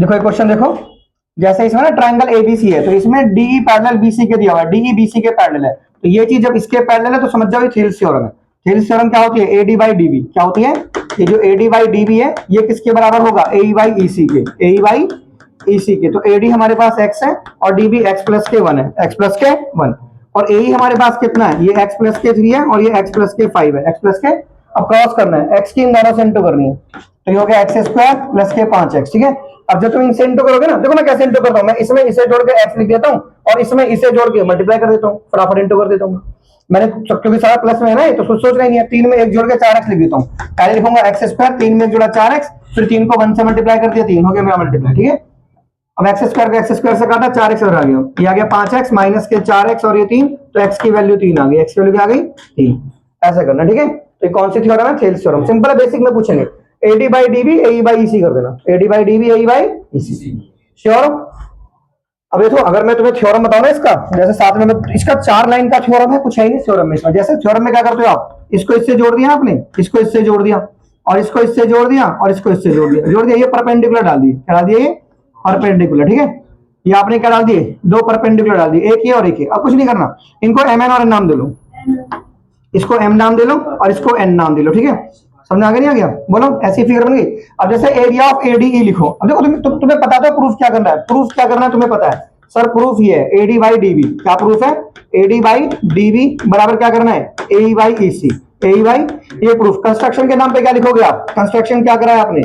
देखो एक क्वेश्चन देखो, जैसे इसमें ना ट्रायंगल एबीसी है तो इसमें डीई पैरेलल बीसी के दिया हुआ है, डीई बीसी के पैरेलल है, तो ये चीज जब इसके पैरेलल है तो समझ जाओ ये थेल्स थ्योरम है। थेल्स थ्योरम क्या होती है? AD by DB. क्या होती है? ये जो एडी बाई डीबी है ये किसके बराबर होगा? एई बाई ईसी के, एई बाई ईसी के। तो एडी हमारे पास एक्स है और डीबी एक्स प्लस के 1 है, एक्स प्लस के 1, और एई हमारे पास कितना है? ये एक्स प्लस के 3 है और ये एक्स प्लस के 5 है, एक्स प्लस के। अब क्रॉस करना है, एक्स की इन दोनों से इंटू करनी है, तो ये हो गया एक्स स्क्वायर प्लस के 5x, ठीक है। अब जब तुम इनसे इंटू करोगे ना, देखो मैं कैसे इंटू करता हूं, मैं इसमें इसे जोड़ के x लिख देता हूं और इसमें इसे जोड़ के मल्टीप्लाई कर देता हूं, फटाफट इंटू कर देता हूं मैंने, क्योंकि सारा प्लस में है ना, तो कुछ सोच नहीं है। 3 में 1 जोड़ के 4x लिख देता हूं, पहले लिखूंगा एक्स स्क्वायर, 3 में 1 जोड़ा 4x, फिर 3 को 1 से मल्टीप्लाई कर दिया, 3 हो गया मेरा मल्टीप्लाई, ठीक है। अब एक्स स्क्वायर को एक्स स्क्वायर से काटा, 4x इधर आ गया, ये आ गया 5x माइनस के 4x और ये 3, तो x की वैल्यू 3 आ गई, x की वैल्यू क्या आ गई? 3। ऐसा करना, ठीक है। तो ये कौन सी थ्योरम है? Thales theorem. सिंपल है, बेसिक में पूछेंगे। AD by DB AE by EC कर देना, AD by DB AE by EC. Sure? अब देखो अगर मैं तुम्हें थ्योरम बताऊं ना इसका, जैसे साथ में इसका 4 लाइन का थ्योरम है, कुछ है ही नहीं थ्योरम में इसमें। जैसे थ्योरम में क्या करते हो आप? इसको इससे जोड़ दिया आपने, इसको इससे जोड़ दिया, और इसको इससे जोड़ दिया, और इसको इससे जोड़ दिया, ये परपेंडिकुलर डाल दिए, क्या डाल दिए? ये परपेंडिकुलर, ठीक है। ये आपने क्या डाल दिए? 2 परपेंडिकुलर डाल दिए, एक ये और एक ये। अब कुछ नहीं करना, इनको एम एन और एन नाम दे लो, इसको एम नाम दे लो और इसको एन नाम दे लो, ठीक है। समझ आ गया? नहीं आ गया? बोलो, ऐसी फिगर बन गई। अब जैसे एरिया ऑफ एडीई लिखो, अब देखो तुम्हें पता है प्रूफ क्या करना है, प्रूफ क्या करना है तुम्हें पता है सर, प्रूफ ये है एडी बाई डीबी। क्या प्रूफ है? एडी बाई डीबी बराबर क्या करना है? एई बाई ईसी, एई बाई, ये प्रूफ। कंस्ट्रक्शन के नाम पे क्या लिखोगे आप? कंस्ट्रक्शन क्या करा है आपने?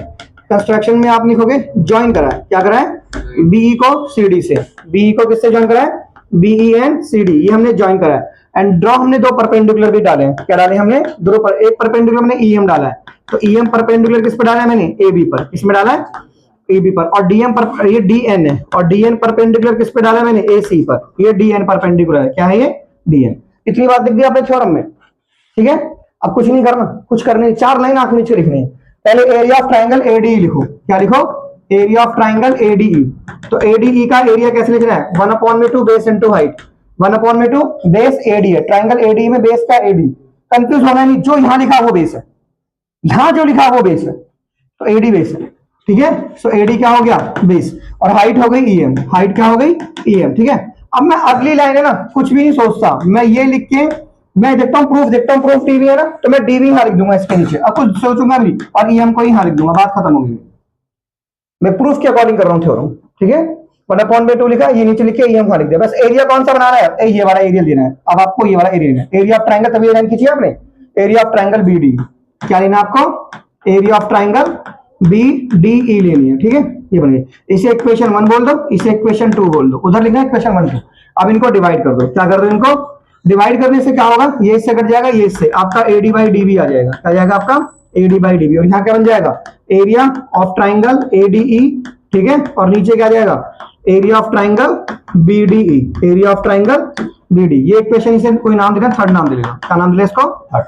कंस्ट्रक्शन में आप लिखोगे ज्वाइन करा है, क्या करा है? बीई को सीडी से, बीई को किससे ज्वाइन करा है? बीई एंड सीडी, ये हमने ज्वाइन करा है। एंड ड्रॉ हमने 2 परपेंडिकुलर भी डाले हैं, क्या डाले हमने? एक परपेंडिकुलर मैंने ईएम डाला है, तो ईएम परपेंडिकुलर किस पे डाला है मैंने? एबी पर। किसमें डाला है? एबी पर। और डीएम पर, ये डीएन है, और डीएन परपेंडिकुलर किस पे डाला है मैंने? एसी पर। ये डीएन परपेंडिकुलर है, क्या है ये? डीएन। इतनी बात लिख दी आपने थ्योरम में, ठीक है। अब कुछ नहीं करना, कुछ करने, 4 लाइन आंख नीचे लिखनी है। पहले एरिया ऑफ ट्राइंगल एडीई लिखो, क्या लिखो? Area of triangle ADE. तो एडीई का एरिया कैसे लिखना है? 1/2 base into height, 1/2 base AD है, ट्राइंगल एडी में बेस का एडी। कंफ्यूज होना नहीं, जो यहां लिखा वो बेस है, यहां जो लिखा वो बेस है, तो एडी बेस है, ठीक है। सो एडी क्या हो गया? बेस। और हाइट हो गई ईएम, हाइट क्या हो गई? ईएम, ठीक है। अब मैं अगली लाइन है ना कुछ भी नहीं सोचता, मैं ये लिख के मैं देखता हूँ प्रूफ, देखता हूँ प्रूफ डीवी है ना, तो मैं डीवी यहां लिख दूंगा इसके नीचे, अब कुछ सोचूंगा नहीं, और ईएम को यहां लिख दूंगा, बात खत्म हो गई। मैं प्रूफ के अकॉर्डिंग कर रहा हूँ थ्योरम, ठीक है। 1/2 लिखा, ये नीचे लिख के ईएम लिख दिया, बस। एरिया कौन सा बनाना है? ये वाला एरिया लेना है, अब आपको ये वाला एरिया लेना है, एरिया ऑफ ट्राइंगल। तभी लाइन खींची आपने, एरिया ऑफ ट्राइंगल बीडी, क्या लेना आपको? एरिया ऑफ ट्राइंगल बीडीई लेनी है, ठीक है। ये बन गई, इसे इक्वेशन 1 बोल दो, इसे इक्वेशन 2 बोल दो, उधर लिखना है इक्वेशन 1 2। अब इनको डिवाइड कर दो, क्या कर दो? इनको डिवाइड करने से क्या होगा? ये इससे कट जाएगा, ये इससे, आपका एडी बाई डीबी आ जाएगा, क्या जाएगा आपका? AD by DB. और यहाँ क्या बन जाएगा? एरिया ऑफ ट्राइंगल एडीई, ठीक है। और नीचे क्या जाएगा? Area of triangle BDE, area of triangle BD. ये इक्वेशन, इसे कोई नाम देना, थर्ड नाम दे देगा, क्या नाम दे इसको? थर्ड,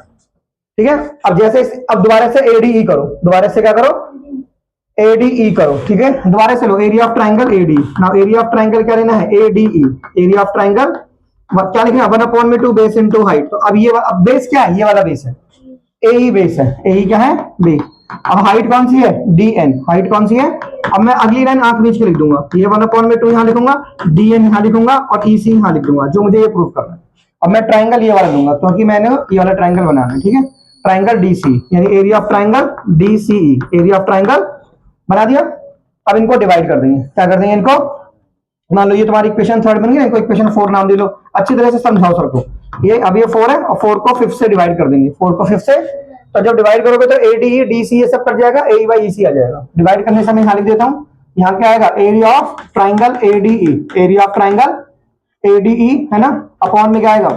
ठीक है। अब जैसे अब दोबारा से एडीई करो, दोबारा से क्या करो? एडीई करो, ठीक है। दोबारा से लो area of triangle AD. Now area of triangle क्या लेना है? एडीई, एरिया ऑफ ट्राइंगल क्या लिखना है? 1/2 बेस इनटू हाइट। तो अब ये अब बेस क्या है? ये वाला बेस है, एई बेस है, एई क्या है? बेस। अब हाइट कौन सी है? डीएन, हाइट कौन सी है? अब मैं अगली लाइन आंख नीचे लिख दूंगा, ये 1/2 यहां लिखूंगा, डीएन यहां लिखूंगा और ईसी यहां लिख दूंगा, जो मुझे ये प्रूफ करना है। अब मैं ट्राइंगल ये वाला लूंगा, क्योंकि मैंने ये वाला ट्राइंगल बनाना है, ठीक है। ट्राइंगल डीसी, यानी area of triangle DCE, area of triangle बना दिया। अब इनको डिवाइड कर देंगे, क्या कर देंगे इनको? मान लो ये तुम्हारी इक्वेशन 3 बन गई, इनको इक्वेशन 4 नाम दे लो, अच्छी तरह से समझाओ सर को। ये अब ये 4 है, और 4 को 5 से डिवाइड कर देंगे, 4 को 5 से। तो जब डिवाइड करोगे तो एडीई डीसी ये सब कट जाएगा, एई बाई ईसी आ जाएगा। डिवाइड करने से मैं यहां लिख देता हूं, यहां क्या आएगा? Area of triangle ADE, area of triangle ADE है ना, अपॉन में क्या आएगा?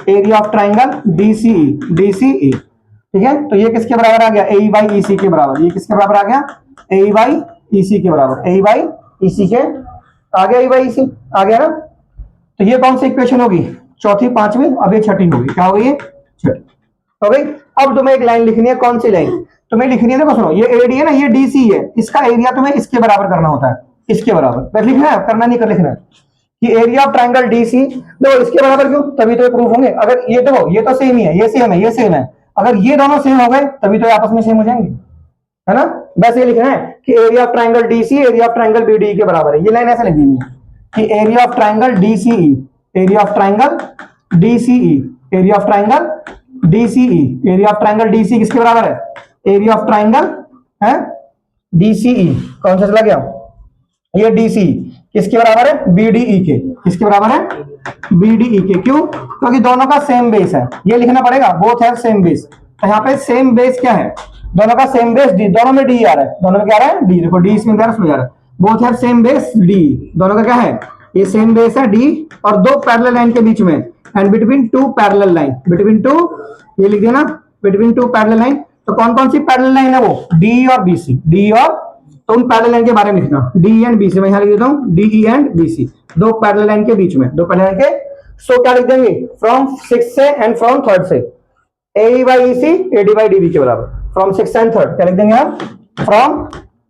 Area of triangle DCE, DCE, ठीक है। तो ये किसके बराबर आ गया? एई बाई ईसी के बराबर। ये किसके बराबर आ गया? एई बाई ईसी के बराबर, एई बाई ईसी के आ गया, एई बाई ईसी आ गया ना। तो ये कौन सी इक्वेशन होगी? चौथी, पांचवी, अब ये छठी होगी, क्या हो गई? ये छठी हो गई। अब तुम्हें एक लाइन लिखनी है, कौन सी लाइन तुम्हें लिखनी है? देखो सुनो, ये एडी है ना, ये डीसी है, इसका एरिया तुम्हें इसके बराबर करना होता है, इसके बराबर बस लिखना है, करना नहीं कर लिखना है कि एरिया ऑफ ट्राइंगल डीसी। देखो इसके बराबर क्यों? तभी तो ये प्रूफ होंगे। अगर ये देखो, ये तो सेम ही है, ये सेम है, ये सेम है, अगर ये दोनों सेम हो गए तभी तो आपस में सेम हो जाएंगे। है ना। बस ये लिखना है कि area of triangle DC area of triangle BDE के बराबर है। ये लाइन ऐसे लिखनी है कि area of triangle DCE, area of triangle DCE, area of triangle DCE, area of triangle DC किसके बराबर है, एरिया ऑफ ट्राइंगल है डीसीई, कौन सा चला गया, ये डीसी किसके बराबर है, बीडीई के, किसके बराबर है, बीडीई के। क्यों, क्योंकि दोनों का सेम बेस है, ये लिखना पड़ेगा, बोथ हैव सेम बेस। तो यहाँ पे सेम बेस क्या है, दोनों का सेम बेस डी, दोनों में डी आ रहा है, दोनों में क्या आ रहा है डी, देखो डी इसमें जा रहा है, both have same base D, दोनों का क्या है, ये सेम बेस है डी, और दो पैरेलल लाइन के बीच में, and between two parallel line, between two, ये लिख देना बिटवीन टू पैरेलल लाइन। तो कौन कौन सी पैरेलल लाइन है वो, डी और बीसी, डी और, तो उन पैरेलल लाइन के बारे में लिखना, डी एंड बीसी, मैं यहां लिख देता हूं डीई एंड बीसी, दो पैरेलल लाइन के बीच में, दो पैरेलल लाइन के। सो क्या लिख देंगे, फ्रॉम 6 से एंड फ्रॉम 3rd से, A by C AD by DB के बराबर, फ्रॉम 6 एंड 3rd क्या लिख देंगे आप, फ्रॉम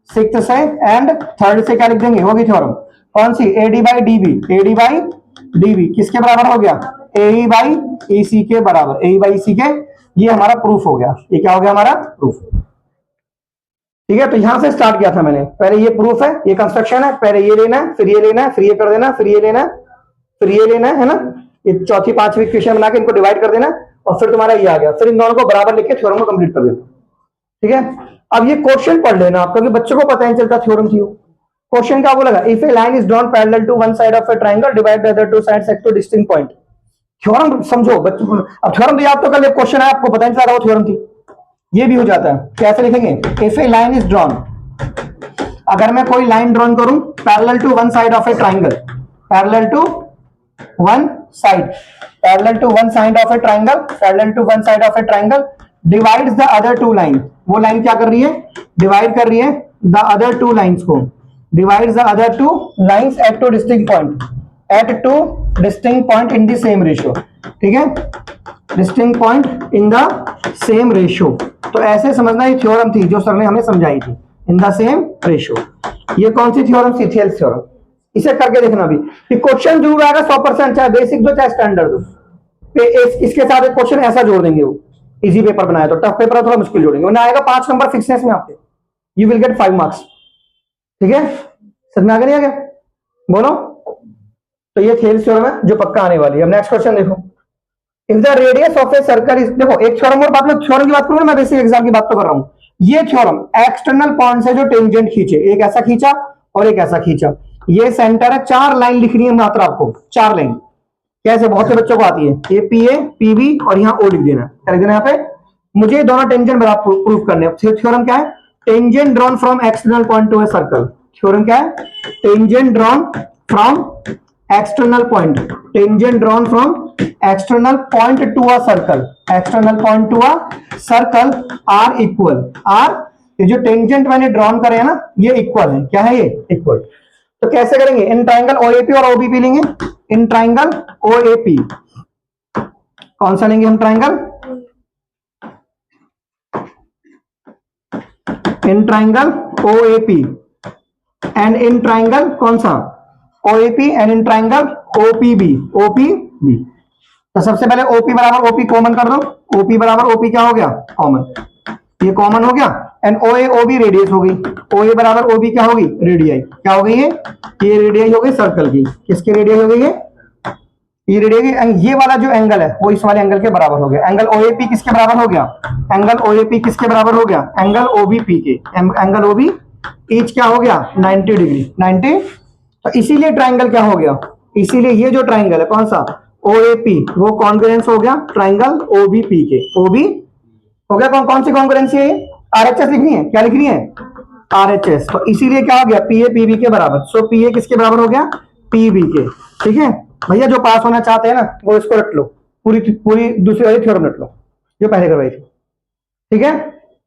6 से एंड 3rd से क्या लिख देंगे, होगी थ्योरम कौन सी, AD by DB, AD by DB किसके बराबर हो गया, ए बाई ईसी के बराबर, ए बाई ईसी के। ये हमारा प्रूफ हो गया, ये क्या हो गया हमारा प्रूफ, ठीक है। तो यहां से स्टार्ट किया था मैंने, पहले ये प्रूफ है, ये कंस्ट्रक्शन है, पहले ये लेना है, फिर ये लेना है, फिर ये कर देना, फिर ये लेना है, फिर ये लेना है ना, ये चौथी पांचवी इक्वेशन बना के इनको डिवाइड कर देना, और फिर तुम्हारा ये आ गया, फिर इन दोनों को बराबर लिख के थ्योरम को कंप्लीट कर देना, ठीक है। अब ये क्वेश्चन पढ़ लेना आप, क्योंकि बच्चों को पता नहीं चलता थ्योरम थी। क्वेश्चन क्या बोलेगा, if a line is drawn parallel to one side of a triangle divide the other two sides at two distinct point. Theorem समझो बच्चों, अब थ्योरम तो याद तो कर ले, क्वेश्चन है आपको पता नहीं चला वो थ्योरम थी, ये भी हो जाता है। कैसे लिखेंगे, if a line is drawn, अगर मैं कोई लाइन ड्रॉन करूं parallel to one side of a triangle, parallel to one side, parallel to one side of a triangle, parallel to one side of a triangle, divides the other two line, वो line क्या कर रही है, divide कर रही है the other two lines को, divides the other two lines at two distinct point, eight two distinct point in the same ratio, ठीक है, distinct point in the same ratio. तो ऐसे समझना ये थ्योरम थी जो सर ने हमें समझाई थी, इन द सेम रेशियो। ये कौन सी थ्योरम थी, थेल्स थ्योरम। इसे करके देखना भी, कि क्वेश्चन जरूर आएगा 100%, चाहे बेसिक दो चाहे स्टैंडर्ड दो। इसके साथ एक क्वेश्चन ऐसा जोड़ देंगे, वो इजी पेपर बनाया तो टफ पेपर थोड़ा मुश्किल जोड़ेंगे, वरना आएगा 5 नंबर फिक्सनेस में आपके, यू विल गेट 5 मार्क्स, ठीक है। समझ में आ गया, नहीं आ गया, बोलो। तो ये थेल्स थ्योरम है जो पक्का आने वाली है। अब नेक्स्ट क्वेश्चन देखो, if the radius of a circle is, देखो एक थ्योरम और बात में, थ्योरम की बात करूं ना, मैं बेसिक एग्जाम की बात तो कर रहा हूं। ये थ्योरम एक्सटर्नल पॉइंट से जो टेंजेंट खींचे, एक ऐसा खींचा और एक ऐसा खींचा, ये सेंटर है, 4 लाइन लिखनी है मात्र आपको, 4 लाइन। कैसे, बहुत से बच्चों को आती है, ये पी ए पी बी और यहाँ ओ लिख देना, क्या लिख देना यहाँ पे, मुझे दोनों टेंजेंट बराबर प्रूफ करने हैं। थ्योरम क्या है, tangent drawn from external point to a circle. Theorem क्या है, tangent drawn from external point, tangent drawn from external point to a circle, external point to a circle are equal, are, ये जो tangent मैंने drawn करे हैं ना, ये equal है, क्या है ये इक्वल। तो कैसे करेंगे, इन ट्राइंगल ओएपी और ओबीपी लेंगे, इन ट्राइंगल ओएपी, कौन सा लेंगे हम triangle, in triangle OAP, and in triangle कौन सा OAP, and in triangle OPB, OPB. तो सबसे पहले ओपी बराबर ओपी कॉमन कर दो, ओपी बराबर ओपी क्या हो गया कॉमन, ये कॉमन हो गया, एंड ओए ओबी रेडियस होगी, ओए बराबर ओबी क्या होगी रेडियाई, क्या हो गई ये रेडियाई हो गई सर्कल की, किसकी रेडियाई हो गई ये रेडियाई। ये वाला जो एंगल है वो इस वाले एंगल के बराबर हो गया, एंगल ओएपी किसके बराबर हो गया, एंगल ओएपी किसके बराबर हो गया, एंगल ओबीपी के, एंगल ओबी ईच क्या हो गया 90 डिग्री, 90। तो इसीलिए ट्राइंगल क्या हो गया, इसीलिए ये जो ट्राइंगल है कौन सा ओएपी, वो कॉन्ग्रुएंस हो गया ट्राइंगल ओबीपी के, ओबी हो गया, कौन सी कॉन्ग्रुएंसी है, आरएचएस लिखनी है, क्या लिखनी है आरएचएस। तो इसीलिए क्या हो गया पीए पीबी के बराबर, सो पीए किसके बराबर हो गया पीबी के, ठीक है। भैया जो पास होना चाहते हैं ना वो इसको रट लो, पूरी पूरी दूसरी वाली थ्योरम रट लो जो पहले करवाई थी, ठीक है।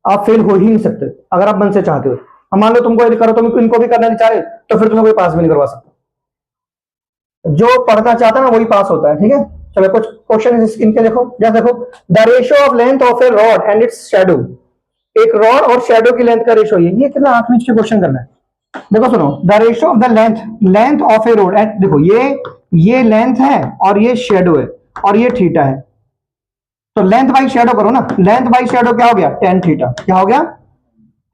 आप फेल हो ही नहीं सकते अगर आप मन से चाहते हो। अब मान लो तुमको यदि करो तो इनको भी करना नहीं चाह रहे तो फिर तुम्हें कोई पास भी नहीं करवा सकता, जो पढ़ना चाहता है ना वही पास होता है, ठीक है। चलो कुछ क्वेश्चन इनके देखो, जैसे देखो the ratio of length of A rod and it's shadow, एक रॉड और शैडो की लेंथ का रेशियो, ये कितना 8 इंच के क्वेश्चन करना है। देखो सुनो, the ratio of the length of A road, देखो ये लेंथ है और ये शेडो है और ये थीटा है, तो लेंथ बाई शेडो करो ना, लेंथ बाई शेडो क्या हो गया tan थीटा, क्या हो गया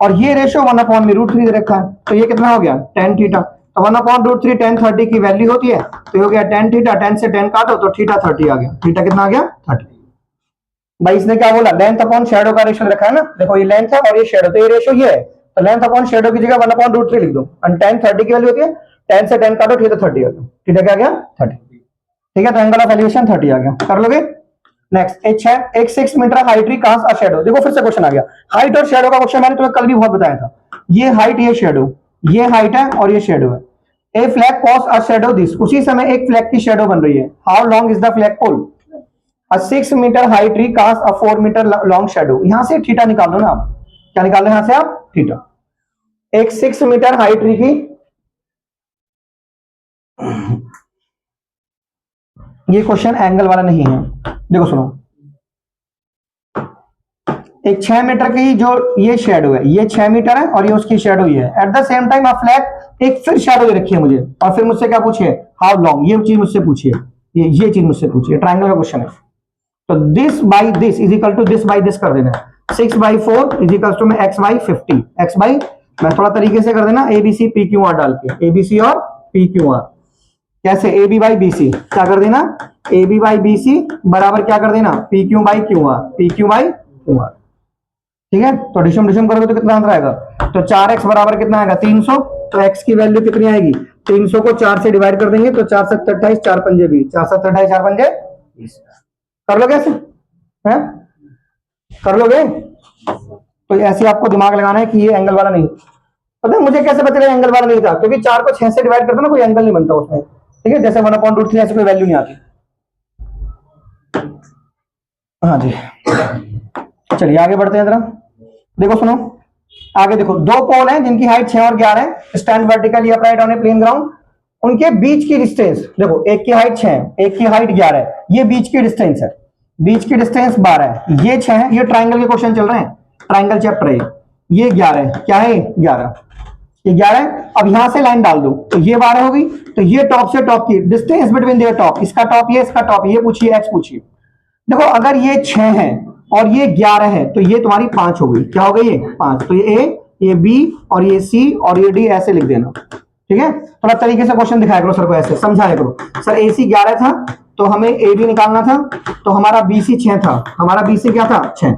और ये रेशियो 1/√3 दे रखा है, तो ये कितना हो गया tan थीटा। तो 1/√3 tan 30 की वैल्यू होती है, तो ये हो गया tan थीटा, tan से tan काटो तो थीटा 30 आ गया। थीटा कितना आ गया 30। भाई इसने क्या बोला, लेंथ अपॉन शेडो का रेशियो रखा है ना, देखो ये लेंथ है और ये शेडो, तो ये रेशियो ये है, तो लेंथ अपॉन शेडो की जगह 1/√3 लिख दो। और tan 30 की वैल्यू होती है, tan से tan काटो थीटा 30 आ गया। थीटा क्या आ गया 30। ठीक है, तो एंगल ऑफ एलिवेशन 30 आ गया। कर लोगे। नेक्स्ट एक 6 metre height tree cast a shadow. देखो फिर से क्वेश्चन आ गया, हाइट और शेडो का क्वेश्चन मैंने तुम्हें कल भी बहुत बताया था। ये हाइट ये शेडो, ये हाइट है और ये शेडो है। A flag cast a shadow this, उसी समय एक फ्लैग की शेडो बन रही है। How long is the flag pole. A 6 metre height tree cast a 4 metre long shadow. यहां से थीटा निकाल लो ना आप, क्या निकाल लो यहां से आप थीटा। एक 6 मीटर हाइट ट्री की, ये क्वेश्चन एंगल वाला नहीं है, देखो सुनो। एक 6 मीटर की जो ये शेडो है, ये 6 मीटर है और ये उसकी शेडो ये है। At the same time a flag, एक फिर शेडो ये रखी है मुझे, और फिर मुझसे क्या पूछिए, हाउ लॉन्ग, ये चीज मुझसे पूछिए, ये चीज मुझसे पूछिए। ट्राइंगल का क्वेश्चन है, तो this by this is equal to this by this कर देना। 6/4 इज इक्वल टू में x/50, x बाई, मैं थोड़ा तरीके से कर देना, ABC PQR डाल के, ABC और PQR कैसे, AB बाई BC क्या कर देना, AB बाई BC बराबर क्या कर देना, PQ by QR, PQ by QR। ठीक है, तो डिशम डिशम करोगे तो कितना आंसर आएगा, तो 4x बराबर कितना आएगा 300। तो x की वैल्यू कितनी आएगी, 300 को 4 से डिवाइड कर देंगे तो 4 7 28, 4 पंजे 20, 4 7 28, 4 पंजे 20। कर लोगे ऐसे हैं, कर लोगे। तो ऐसे आपको दिमाग लगाना है कि ये एंगल वाला नहीं। पता है मुझे कैसे पता चला एंगल वाला नहीं था, क्योंकि 4 को 6 से डिवाइड करते ना कोई एंगल नहीं बनता उसमें। ठीक है, जैसे 1/√3 ऐसे कोई वैल्यू नहीं आती। हाँ जी, चलिए आगे बढ़ते हैं जरा। देखो सुनो, आगे देखो, दो पोल हैं जिनकी हाइट 6 और 11 है, stand vertically upright on a plane ground. उनके बीच की डिस्टेंस देखो, एक की हाइट 6 है, एक की हाइट 11 है, ये बीच की डिस्टेंस है, बीच की डिस्टेंस 12 है, ये 6 है। ये ट्राइंगल के क्वेश्चन चल रहे हैं, ट्राइंगल चैप्टर है ये 11 है, क्या है 11, ये 11 है। अब यहां से लाइन डाल दो तो ये 12 होगी, तो ये टॉप से टॉप की डिस्टेंस बिटवीन देयर टॉप, इसका टॉप ये, इसका टॉप ये, पूछिए एक्स पूछिए। देखो अगर ये 6 है और ये 11 है, तो ये तुम्हारी 5 हो गई, क्या हो गई ये 5। तो ये ए, ये बी और ये सी और ये डी ऐसे लिख देना। ठीक है, थोड़ा तरीके से क्वेश्चन दिखाया करो सर को, ऐसे समझाया करो। सर ए सी 11 था तो हमें ए बी निकालना था, तो हमारा बी सी 6 था, हमारा बी सी क्या था 6।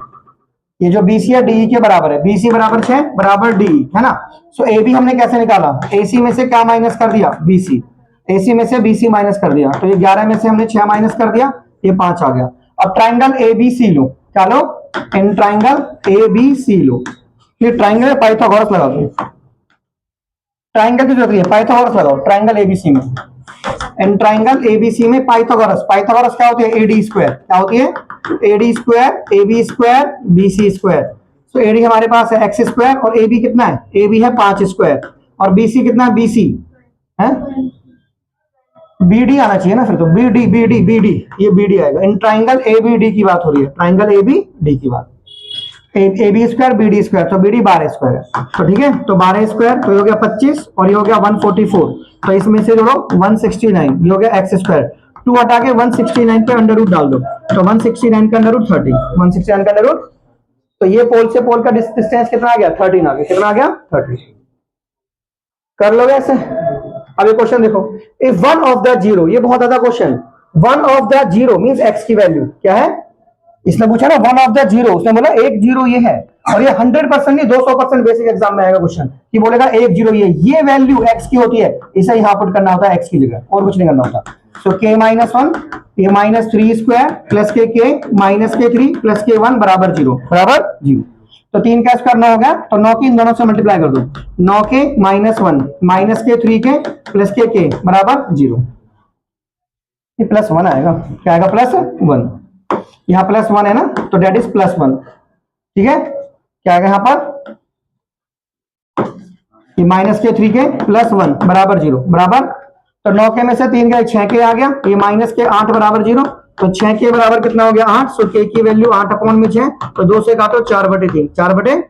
ये जो बी सी है डी के बराबर है, बी सी बराबर 6 बराबर डी है ना। सो ए बी हमने कैसे निकाला, ए सी में से क्या माइनस कर दिया, बी सी, ए सी में से बी सी माइनस कर दिया, तो ये 11 में से हमने 6 माइनस कर दिया, ये 5 आ गया। अब ट्राइंगल ए बी सी लो, क्या लो, in triangle A B C लो। ये ट्राइंगल पाइथागोरस लगा दो, ट्राइंगल की जरूरत है, पाइथागोरस लगाओ ट्राइंगल एबीसी में। इन ट्राइंगल एबीसी में पाइथागोरस, पाइथागोरस क्या होती है, एडी स्क्वायर, क्या होती है AD square, AB square, BC square. तो एडी हमारे पास है एक्स स्क्वायर, और एबी कितना है, एबी है 5 स्क्वायर, और बीसी कितना है, बीसी है, बीडी आना चाहिए ना फिर, तो बीडी बीडी बीडी, ये बीडी आएगा। इन ट्राइंगल एबीडी की बात हो रही है, ट्राइंगल एबीडी की बात, A B square B D square, तो बी डी 12 स्क्वायर है, तो ठीक है, तो 12 स्क्वायर तो ये हो गया 25 और ये हो गया 144, तो इसमें से जोड़ो 169, ये हो गया एक्स स्क्वायर, 2 हटा के 169 पे अंडर रूट डाल दो, तो 169 का अंडर रूट 30, 169 का अंडर रूट, तो ये पोल से पोल का डिस्टेंस कितना आ गया 13 आ गया, कितना आ गया 30। कर लोगे ऐसे। अब ये क्वेश्चन देखो, if one of the zero, ये बहुत ज्यादा question, one of the zero means x की वैल्यू क्या है, इसने पूछा ना वन ऑफ द जीरो, उसने बोला एक जीरो ये है, और ये 100% नहीं 200% बेसिक एग्जाम में आएगा क्वेश्चन कि बोलेगा एक जीरो ये वैल्यू एक्स की होती है, इसे यहां पुट करना होता है एक्स की जगह, और कुछ नहीं करना होता। सो के माइनस 1, ये माइनस 3 स्क्वायर प्लस के माइनस के 3 प्लस के 1 बराबर 0, बराबर 0। तो 3 का स्क्वायर 9 हो गया, तो 9 की इन दोनों से मल्टीप्लाई कर दो, 9 के माइनस 1 माइनस के 3 के प्लस के बराबर 0, ये प्लस 1 आएगा, क्या आएगा प्लस 1, यहां प्लस 1 है ना, तो डेट इज प्लस 1। ठीक है, क्या आएगा यहां पर, ये माइनस के 3 के प्लस 1 बराबर 0, बराबर, तो 9 के में से 3 का 6 के आ गया, ये माइनस के 8 बराबर 0, तो 6 के बराबर कितना हो गया 8, सो के की वैल्यू 8 अपॉन में 6, तो 2 से काटो 4/3, 4/3,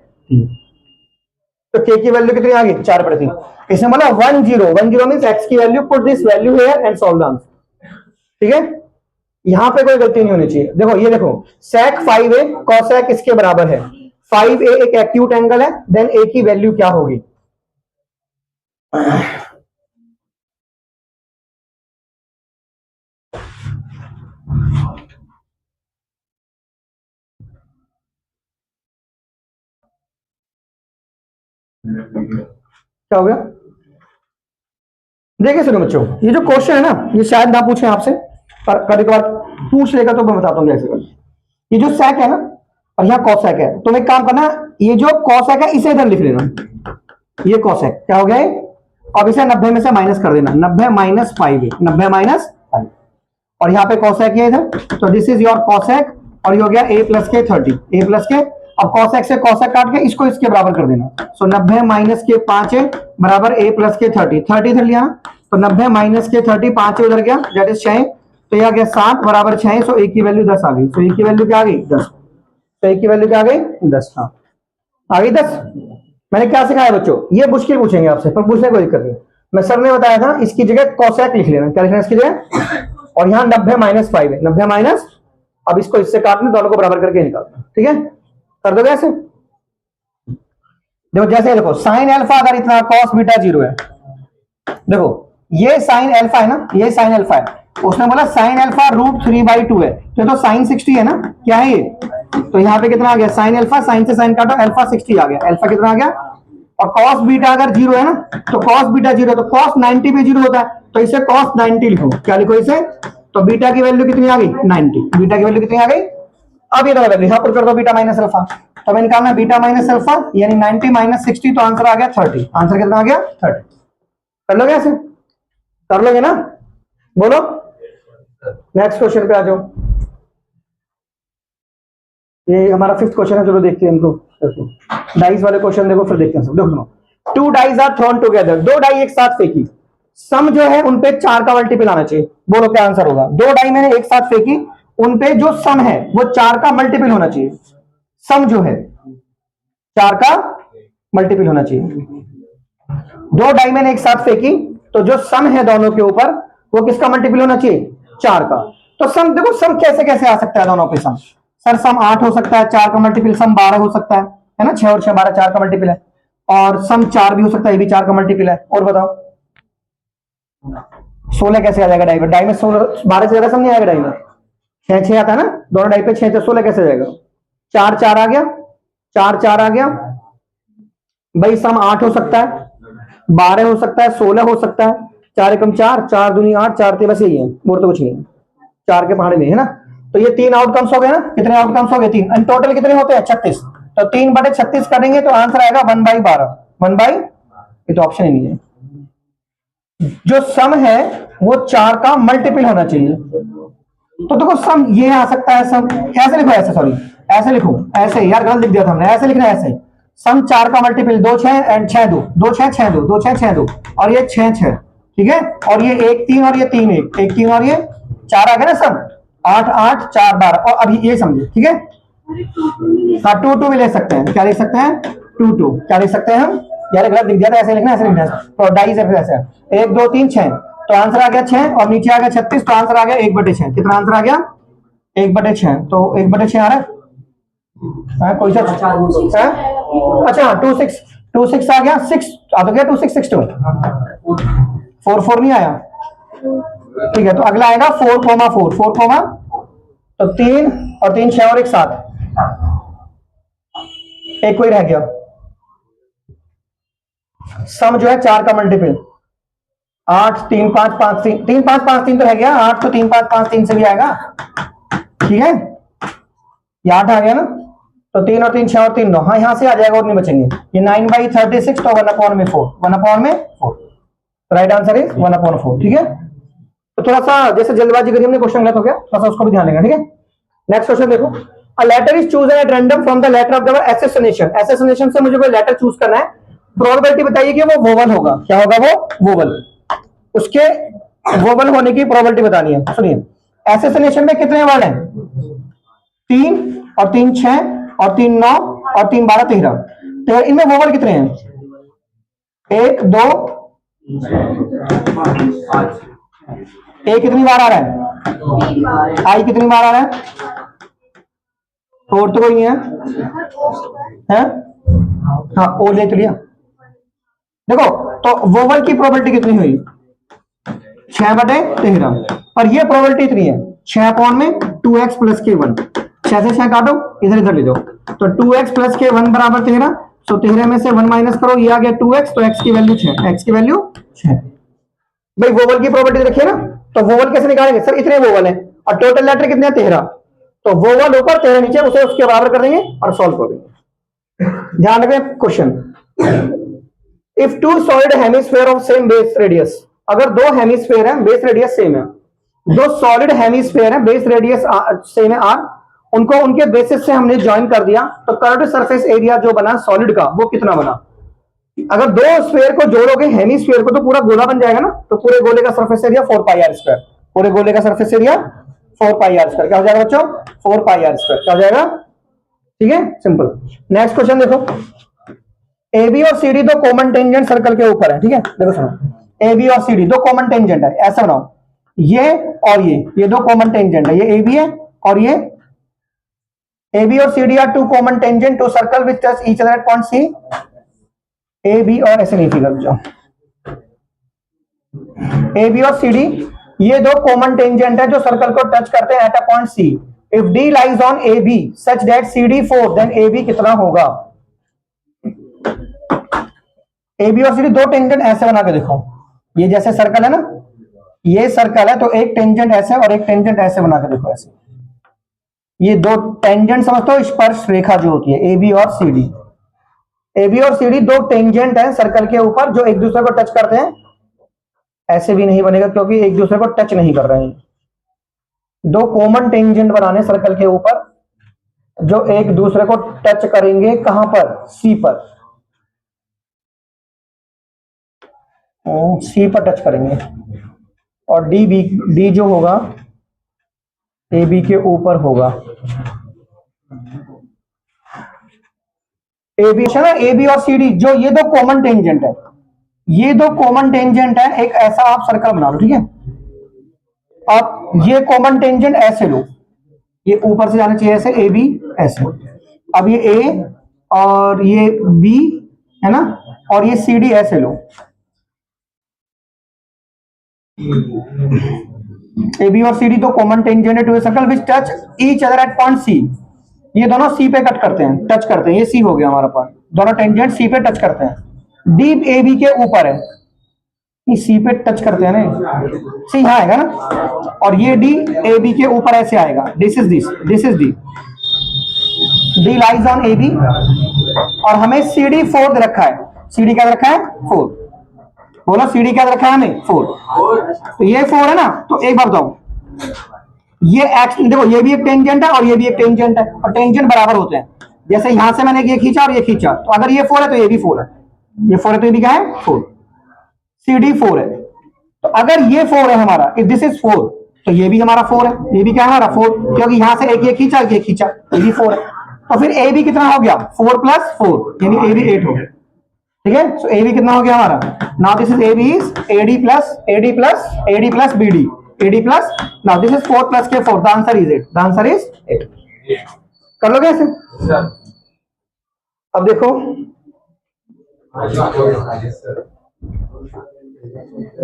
तो के की वैल्यू कितनी आ गई 4/3। इसमें बोला 10 मींस एक्स की value, put this value here and solve the answer. ठीक है, यहां पे कोई गलती नहीं होनी चाहिए। देखो ये देखो sec 5a cosec इसके बराबर है, 5a एक एक्यूट एंगल है, देन a की वैल्यू क्या होगी? क्या हो गया? देखिए सुनो बच्चों, ये जो क्वेश्चन है ना, ये शायद ना पूछे आपसे, पर कभी कभार पूछ लेगा तो मैं बताता हूँ कैसे। ये जो सेक है ना, और यहाँ कॉसेक है, तो एक काम करना, ये जो कॉसेक है इसे इधर लिख लेना, ये कॉसेक क्या हो गया है? अब इसे 90 में से माइनस कर देना, 90 माइनस 5, 90 माइनस 5, और यहाँ पे कॉसेक है इधर, तो दिस इज योर कॉसेक, और ये हो गया a प्लस के 30, a प्लस के, अब कॉसेक से कॉसेक काट के इसको इसके बराबर कर देना, सो 90 माइनस के 5 है बराबर a प्लस के 30, 30 इधर लिया, तो 90 माइनस के 30, 5 उधर गया, दैट इज 6, तो यह आ गया 7 बराबर 6, सो a की वैल्यू 10 आ गई, सो a की वैल्यू क्या आ गई? 10, तो a की वैल्यू क्या आ गई? 10, हाँ आ गई 10। मैंने क्या सिखाया बच्चों? ये मुश्किल पूछेंगे आपसे, पर पूछने कोई दिक्कत नहीं। मैं सर ने बताया था इसकी जगह कॉसेक लिख लेना, क्या लिखना इसकी जगह, और यहाँ 90 माइनस 5 है, 90 माइनस, अब इसको इससे काटना, दोनों को बराबर करके निकालना, ठीक है? कर दो ऐसे। देखो जैसे देखो साइन अल्फा अगर इतना कॉस बीटा 0 है, देखो ये साइन अल्फा है ना, ये साइन अल्फा है, उसने बोला साइन अल्फा √3/2 है, तो ये तो साइन 60 है ना, क्या है ये? तो यहाँ पे कितना आ गया? साइन अल्फा, साइन से साइन काटो, अल्फा 60 आ गया, अल्फा कितना आ गया? और कॉस बीटा अगर 0 है ना, तो कॉस बीटा 0 है, तो कॉस 90 पे 0 होता है, तो इसे कॉस 90 लिखो, क्या लिखो इसे? तो बीटा की वैल्यू कितनी आ गई? 90, बीटा की वैल्यू कितनी आ गई? अब ये वैल्यू यहाँ पर कर दो, बीटा माइनस अल्फा, तो मैंने निकालना बीटा माइनस अल्फा, यानी 90 माइनस 60, तो आंसर आ गया 30, आंसर कितना आ गया? 30। कर लोगे ऐसे? कर लोगे ना? बोलो नेक्स्ट क्वेश्चन पे आ जाओ। ये हमारा 5th क्वेश्चन है, चलो देखते हैं इनको। डाइस वाले क्वेश्चन देखो, फिर देखते हैं सब। देखो सुनो, 2 dice are thrown together, 2 die एक साथ फेंकी, सम जो है उनपे 4 का मल्टीपल आना चाहिए, बोलो क्या आंसर होगा? 2 डाई मैंने एक साथ फेंकी, उनपे जो सम है वो 4 का मल्टीपल होना चाहिए, सम जो है 4 का मल्टीपल होना चाहिए। 2 डाई मैंने एक साथ फेंकी, तो जो सम है दोनों के ऊपर वो किसका मल्टीपल होना चाहिए? 4 का। तो सम देखो, सम कैसे कैसे आ सकता है दोनों पे सम? सर सम 8 हो सकता है, 4 का मल्टीपल सम 12 हो सकता है ना, 6 और 6 12, 4 का मल्टीपल है, और सम 4 भी हो सकता है, ये भी 4 का मल्टीपल है। और बताओ 16 कैसे आ जाएगा डाई में? डाई में 16, 12 से ज्यादा सम नहीं आएगा डाई में, 6 6 आता है ना दोनों डाई पे, 6 से 16 कैसे जाएगा? 4 4 आ गया, 4 4 आ गया भाई, सम 8 हो सकता है, 12 हो सकता है, 16 हो सकता है, 4 एकम 4, 4 दूनी 8, 4 ते बस यही है, और तो कुछ नहीं है, 4 के पहाड़े में है ना। तो ये 3 आउटकम्स हो गए ना, कितने आउटकम्स हो गए? 3, एंड टोटल कितने होते हैं? 36, तो 3/36 करेंगे तो आंसर आएगा 1/12, 1 ये तो ऑप्शन ही नहीं है। जो सम है वो 4 का मल्टीपल होना चाहिए, तो देखो सम ये आ सकता है, सम ऐसे लिखो, ऐसे सॉरी ऐसे लिखो, ऐसे यार गलत लिख दिया था हमने, ऐसे लिखना है ऐसे, सम 4 का मल्टीपल 2 6 एंड 6 2, 2 6 6 2, 2 6 6 2, और ये 6 6, ठीक है, और ये 1 3 और ये 3 1 1 3 और ये 4 आ गया ना सम, 8 8 4 12, और अभी ये समझे, ठीक है? हाँ 2 2 भी ले सकते हैं, क्या लिख सकते हैं? 2 2, क्या लिख सकते हैं हम? यार गलत लिख दिया था, ऐसे लिखना, ऐसे लिखना है, तो डाई से ऐसे 1 2 3 6, तो आंसर आ गया 6, और नीचे आ गया 36, तो आंसर आ गया 1/6, कितना आंसर आ गया? 1/6, तो 1/6 आ रहा है, कोई सा? अच्छा 2 6, 2 6 आ गया, 6 आ तो गया, 2 6 6 2, 4 4 नहीं आया, ठीक है, तो अगला आएगा 4 4 4, तो 3 और 3 6 और 1 7, एक कोई रह गया, सम जो है 4 का मल्टीपल 8 3 5 5 3, 3 5 5 3 तो रह गया, 8 तो 3 5 5 3 से भी आएगा, ठीक है, ये 8 आ गया ना, तो 3 और 3 6 और 3 9, हाँ यहाँ से आ जाएगा और नहीं बचेंगे, ये 9/36, तो 1/4, 1/4, राइट आंसर इज 1/4, ठीक है। तो थोड़ा सा जैसे जल्दबाजी करी हमने, क्वेश्चन गलत हो गया, थोड़ा सा उसको भी ध्यान देगा, ठीक है। नेक्स्ट क्वेश्चन देखो, a letter is chosen at random from the letter of the assassination, assassination से मुझे कोई लेटर चूज करना है, प्रोबेबिलिटी बताइए कि वो वोवल होगा, क्या होगा वो? वोवल, उसके वोवल होने की प्रोबेबिलिटी बतानी है। सुनिए, एसेसिनेशन में कितने वर्ड हैं? 3 और 3 6 और 3 9 और 3 12 13, तो इनमें वोवल कितने हैं? 1 2, ए कितनी बार आ रहा है? आई कितनी बार आ रहा है? और तो कोई नहीं है? हाँ ओ ले तो लिया। देखो तो वोवल की प्रोबेबिलिटी कितनी हुई? 6/13। पर ये प्रोबेबिलिटी इतनी है 6 अपॉन में 2x प्लस के 1। 6 से 6 काटो, इधर इधर ले जाओ, तो 2x प्लस के 1 बराबर 13। तो 13 में से 1 माइनस करो, ये आ गया 2x, तो x की वैल्यू 6। x की वैल्यू 6। भाई वोवल की प्रोबेबिलिटी देखिए ना, तो वोवल कैसे निकालेंगे सर? इतने वोवल है और टोटल लेटर कितने हैं? 13। तो वोवल ऊपर 13 नीचे, उसे उसके बराबर कर देंगे और सॉल्व कर देंगे। ध्यान रखें question, if two solid hemisphere of same base radius, अगर दो हेमिस्फेयर है बेस रेडियस सेम है, दो सॉलिड हेमिस्फेयर है बेस रेडियस सेम है आर, उनको उनके बेसिस से हमने ज्वाइन कर दिया, तो कर्व्ड सरफेस एरिया जो बना सॉलिड का वो कितना बना? अगर दो स्फेयर को जोड़ोगे हेमिस्फेयर को तो पूरा गोला बन जाएगा ना, तो पूरे गोले का सरफेस एरिया 4πr²। पूरे गोले का सरफेस एरिया 4πr²। क्या हो जाएगा बच्चों? 4πr²। क्या हो जाएगा? ठीक है, सिंपल। नेक्स्ट क्वेश्चन देखो, ए बी और सी डी दो कॉमन टेंजेंट सर्कल के ऊपर है। ठीक है, देखो सुनो, ए बी और सी डी दो कॉमन टेंजेंट है, ऐसा बनाओ, ये और ये दो कॉमन टेंजेंट है, ये ए बी है और ये ए बी और C D are two common tangent to circle which touch each other at point C. A B और ऐसे नहीं फिगर जाओ, ए बी और सी डी ये दो कॉमन टेंजेंट है जो सर्कल को टच करते हैं at a point C. If D lies on A B such that C D 4, then A B कितना होगा? ए बी और सी डी दो टेंजेंट ऐसे बना के देखो, ये जैसे सर्कल है ना, ये सर्कल है, तो एक टेंजेंट ऐसे और एक टेंजेंट ऐसे बना के देखो, ऐसे। ये दो टेंजेंट समझते हो, स्पर्श रेखा जो होती है ए बी और सी डी। ए बी और सी डी दो टेंजेंट है सर्कल के ऊपर जो एक दूसरे को टच करते हैं। ऐसे भी नहीं बनेगा क्योंकि एक दूसरे को टच नहीं कर रहे हैं। दो कॉमन टेंजेंट बनाने सर्कल के ऊपर जो एक दूसरे को टच करेंगे, कहां पर? सी पर। सी पर टच करेंगे, और डी जो होगा ए बी के ऊपर होगा। ए बी है ना, ए बी और सी डी जो ये दो कॉमन टेंजेंट है, ये दो कॉमन टेंजेंट है, एक ऐसा आप सर्कल बना लो। ठीक है, आप ये कॉमन टेंजेंट ऐसे लो, ये ऊपर से जाना चाहिए ऐसे, ए बी ऐसे। अब ये ए और ये बी है ना, और ये सी डी ऐसे लो, ए बी और सी डी तो common tangent to a circle which touch each other at point C. ये दोनों सी पे कट करते हैं, टच करते हैं, ये सी हो गया हमारा पॉइंट, दोनों टेंजेंट सी पे टच करते हैं। डी ए बी के ऊपर है, ये सी पे टच करते हैं ना, सी यहां आएगा ना, और ये डी ए बी के ऊपर ऐसे आएगा, this is D. D lies on A B, और हमें सी डी 4 दे रखा है। सी डी क्या रखा है? 4। बोलो सी डी क्या रखा है हमें? 4। तो ये 4 है ना, तो एक बार बताओ, ये एक्स देखो, ये भी एक टेंजेंट है और ये भी एक टेंजेंट है, और टेंजेंट बराबर होते हैं। जैसे यहां से मैंने ये खींचा और ये खींचा, तो अगर ये 4 है तो ये भी 4 है, ये 4 है तो ये भी क्या है? 4। सी डी 4 है, तो अगर ये 4 है हमारा, इफ दिस इज 4, तो ये भी हमारा 4 है, ये भी क्या है हमारा? 4, क्योंकि यहां से एक ये खींचा, ये खींचा, ये भी 4 है। तो फिर ए बी कितना हो गया? 4 + 4, यानी ए बी 8 हो गया। ठीक है, सो ए बी कितना हो गया हमारा? Now this is A B is AD plus BD, AD plus, now this is 4 + K 4, the answer is 8, the answer is 8। कर लोगे ऐसे? अब देखो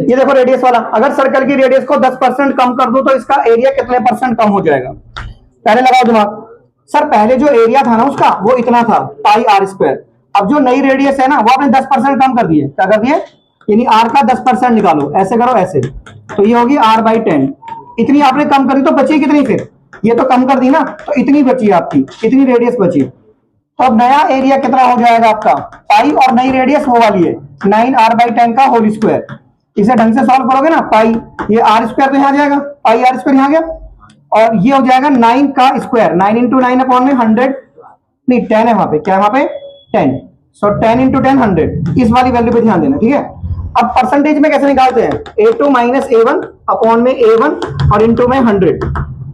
ये देखो रेडियस वाला, अगर सर्कल की रेडियस को 10% कम कर दो तो इसका एरिया कितने % कम हो जाएगा? पहले लगाओ दिमाग। सर पहले जो एरिया था ना उसका वो इतना था πr², अब जो नई रेडियस है ना वो आपने 10% कम कर दिए। क्या कर दिए? यानी r का 10% निकालो, ऐसे करो ऐसे, तो ये होगी r/10। इतनी आपने कम करी तो बची कितनी? फिर ये तो कम कर दी ना, तो इतनी बची आपकी, इतनी रेडियस बची। तो अब नया एरिया कितना हो जाएगा आपका? पाई, और नई रेडियस वो वाली है 9r/10 का होल स्क्वायर। इसे ढंग से सॉल्व करोगे ना, पाई ये r² तो यहाँ जाएगा, पाई r² यहाँ गया, और ये हो जाएगा 9 का स्क्वायर, 9 × 9 अपॉन में 100, नहीं 10 है वहां पे, क्या है वहां पे? 10। सो 10 × 10 100, इस वाली वैल्यू पे ध्यान देना। ठीक है, अब परसेंटेज में कैसे निकालते हैं? A2 - A1 अपॉन में A1 और इंटू में 100,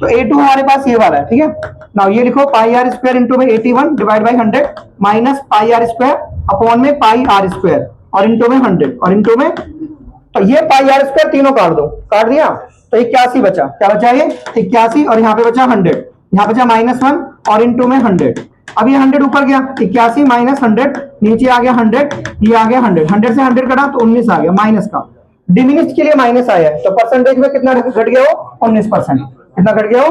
तो A2 हमारे पास ये वाला है। ठीक है, नाउ ये लिखो πr² इंटू में 81 divide by 100 minus πr² upon में πr² और इंटू में 100 और इंटू में, तो ये πr² तीनों काट दो, काट दिया तो 81 बचा। क्या बचा? ये 81, और यहाँ पे बचा 100, यहाँ बचा -1 और इनटू में 100। अब ये 100 ऊपर गया 81 माइनस 100, नीचे आ गया 100, ये आ गया 100, 100 से 100 कटा तो 19 आ गया माइनस का। डिमिनिश्ड के लिए माइनस आया है तो परसेंटेज में कितना घट गया हो 19%। कितना घट गया हो?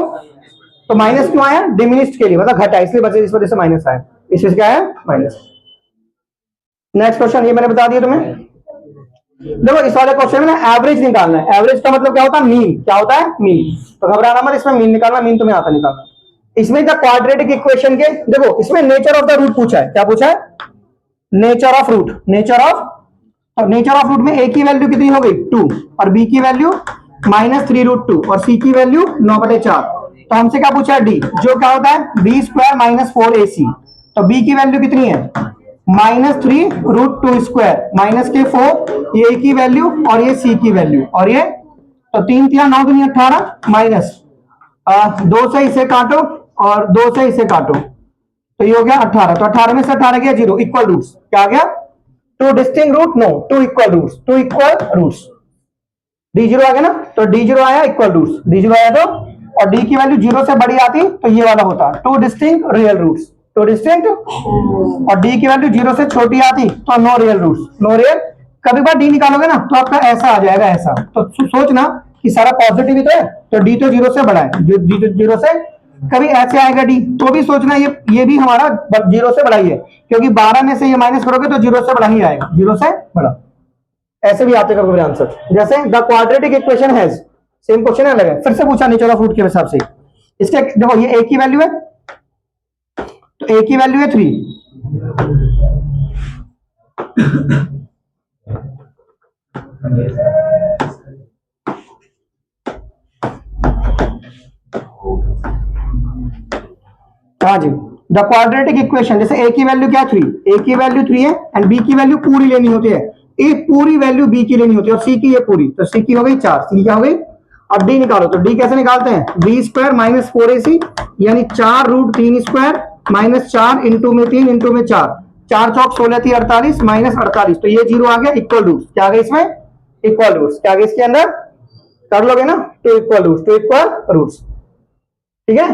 तो माइनस क्यों आया? डिमिनिश्ड के लिए मतलब घटा, इसलिए बचे, इस वजह से माइनस आया, इस वजह से क्या आया माइनस। नेक्स्ट क्वेश्चन, ये मैंने बता दिया तुम्हें। देखो इस वाले क्वेश्चन में ना एवरेज निकालना है। एवरेज का मतलब क्या होता है? मीन। क्या होता है? मीन। तो घबराना मत, इसमें मीन निकालना, मीन तुम्हें आता निकालना। इसमें द क्वाड्रेटिक इक्वेशन के, देखो इसमें नेचर ऑफ द रूट पूछा है। क्या पूछा है? Nature of root. Nature of, और नेचर ऑफ रूट में ए की वैल्यू कितनी हो गई 2 और बी की वैल्यू -3√2 और सी की वैल्यू 9/4। तो हमसे क्या पूछा है? डी, जो क्या होता है b² - 4ac। तो बी की वैल्यू कितनी है -3√2², माइनस के 4, ये की वैल्यू और ये सी की वैल्यू, और ये तो 3 × 9 = 18 माइनस 2 से इसे काटो और 2 से इसे काटो तो ये हो गया 18। तो 18 में से 18 गया 0, इक्वल रूट्स। क्या आ गया? 2 distinct root, no 2 equal roots, 2 equal roots. D 0 आ गया ना, तो डी 0 आया इक्वल रूट्स, डी 0 आया तो, और डी की वैल्यू 0 से बड़ी आती तो ये वाला होता 2 डिस्टिंक्ट रियल रूट्स, 2 डिस्टिंक्ट, और डी की वैल्यू 0 से छोटी आती तो no real roots, no real. कभी बार डी निकालोगे ना तो आपका ऐसा आ जाएगा, ऐसा। तो सोचना कि सारा पॉजिटिव ही तो है, तो डी तो 0 से बड़ा है, डी तो 0 से, कभी ऐसे आएगा डी तो भी सोचना ये भी हमारा 0 से बड़ा ही है, क्योंकि 12 में से ये माइनस करोगे तो 0 से बड़ा ही आएगा, 0 से बड़ा। ऐसे भी आते कभी आंसर, जैसे the quadratic equation has, same question है, अलग है, फिर से पूछा नेचर ऑफ रूट के हिसाब से। इसके देखो ये ए की वैल्यू है, तो ए की वैल्यू है 3, हाँ जी। द क्वाड्रेटिक इक्वेशन, जैसे ए की वैल्यू क्या 3, ए की वैल्यू 3 है एंड बी की वैल्यू पूरी लेनी होती है, ए पूरी वैल्यू बी की लेनी होती है और सी की ये पूरी, तो सी की हो गई 4, सी क्या हो गई। अब डी निकालो, तो डी कैसे निकालते हैं? b² - 4ac, यानी 4√3² - 4 इंटू में 3 इंटू में 4, 4 चौक 16 थी 48 माइनस 48, तो ये 0 आ गया, इक्वल रूट्स। क्या आ गया इसमें? Equal roots. क्या आ गया इसके अंदर? कर लोगे ना, तो इक्वल रूट्स, तो इक्वल रूट्स। ठीक है,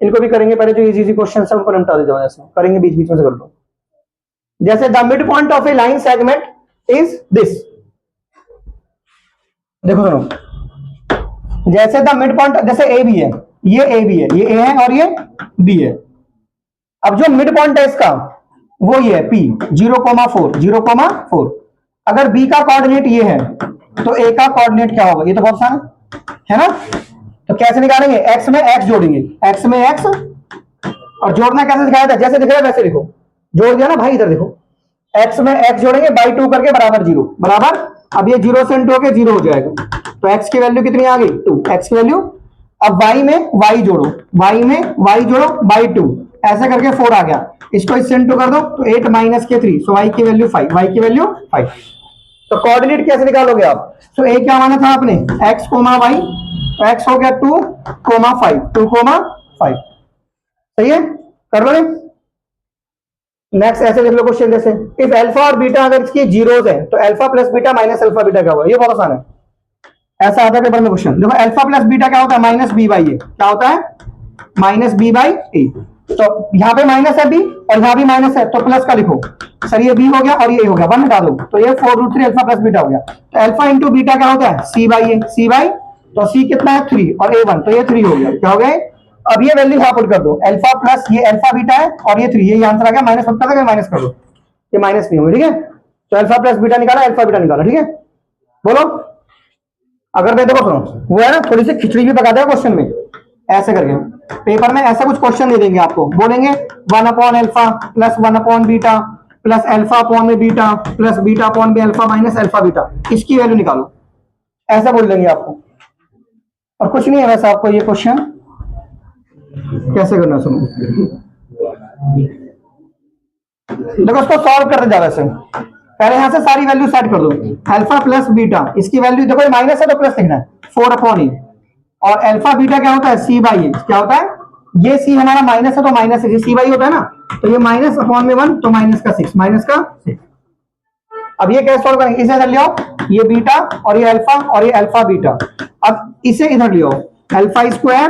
इनको भी करेंगे, पहले जो इजी क्वेश्चन है उनको निपटा दे जाओ, ऐसे करेंगे, बीच बीच में से कर लो। जैसे the mid point of A line segment is this, देखो सुनो, जैसे द मिड पॉइंट, जैसे ए बी है, ये ए बी है, ये ए है और ये बी है। अब जो मिड पॉइंट है इसका वो ये है P 0,4, 0,4। अगर बी का कोऑर्डिनेट ये है तो ए का कोऑर्डिनेट क्या होगा? ये तो बहुत आसान है ना। तो कैसे निकालेंगे? एक्स में एक्स जोड़ेंगे, एक्स में एक्स, और जोड़ना कैसे सिखाया था? जैसे दिख रहा है वैसे लिखो, जोड़ दिया ना भाई, इधर देखो, एक्स में एक्स जोड़ेंगे बाई 2 करके बराबर 0, बराबर। अब ये 0 से इंटू होके 0 हो जाएगा, तो एक्स की वैल्यू कितनी आ गई 2, एक्स की वैल्यू। अब y में y जोड़ो, y में y जोड़ो बाई 2, ऐसे करके 4 आ गया, इसको इससे इंटू कर दो तो 8 माइनस के 3, सो y की वैल्यू 5, y की वैल्यू 5। तो कोऑर्डिनेट कैसे निकालोगे आप? तो a क्या माना था आपने? x, y, तो x हो गया 2,5, 2,5, सही है, कर लो। नेक्स्ट ऐसे देख लो क्वेश्चन, जैसे इफ अल्फा और बीटा अगर इसकी जीरोस है तो alpha plus beta minus alpha beta क्या हुआ? ये बहुत आसान है, ऐसा आता है पेपर में क्वेश्चन। देखो अल्फा प्लस बीटा क्या होता है? -b/a। क्या होता है? -b/a। तो यहाँ पे माइनस है b और यहाँ भी माइनस है, तो प्लस का लिखो, सर ये b हो गया और ये हो गया, 1 हटा दो, तो ये 4√3 अल्फा प्लस बीटा हो गया। तो अल्फा इंटू बीटा क्या होता है? c/a, c/, तो c कितना है 3 और a1, तो ये 3 हो गया। क्या हो गया? अब ये वैल्यू यहाँ पुट कर दो, अल्फा प्लस ये अल्फा बीटा है और ये 3, ये आंसर आ गया, माइनस होता था, माइनस कर दो, ये माइनस नहीं होगा, ठीक है। तो अल्फा प्लस बीटा निकाला, अल्फा बीटा निकाला, ठीक है। बोलो, अगर मैं देखो सुनो, वो है ना थोड़ी सी खिचड़ी भी पका देगा क्वेश्चन में, ऐसे करके पेपर में ऐसा कुछ क्वेश्चन दे देंगे आपको, बोलेंगे 1/अल्फा प्लस 1/बीटा प्लस अल्फा अपॉन में बीटा प्लस बीटा अपॉन में अल्फा माइनस अल्फा बीटा, इसकी वैल्यू निकालो, ऐसा बोल देंगे आपको। और कुछ नहीं है वैसा, आपको ये क्वेश्चन कैसे करना सुनो, देखो उसको सॉल्व करते जा, वैसे पहले यहां से सारी वैल्यू सेट कर दो। अल्फा प्लस बीटा, इसकी वैल्यू देखो ये माइनस है तो प्लस लिखना है, 4/e, और अल्फा बीटा क्या होता है? c/a। क्या होता है? ये c हमारा माइनस है तो माइनस है, c/a होता है ना, तो ये माइनस अपॉन में 1, तो माइनस का 6, माइनस का 6। अब ये कैसे सॉल्व करेंगे? इसे इधर ले आओ, ये बीटा और ये अल्फा और ये अल्फा बीटा, अब इसे इधर ले आओ, अल्फा स्क्वायर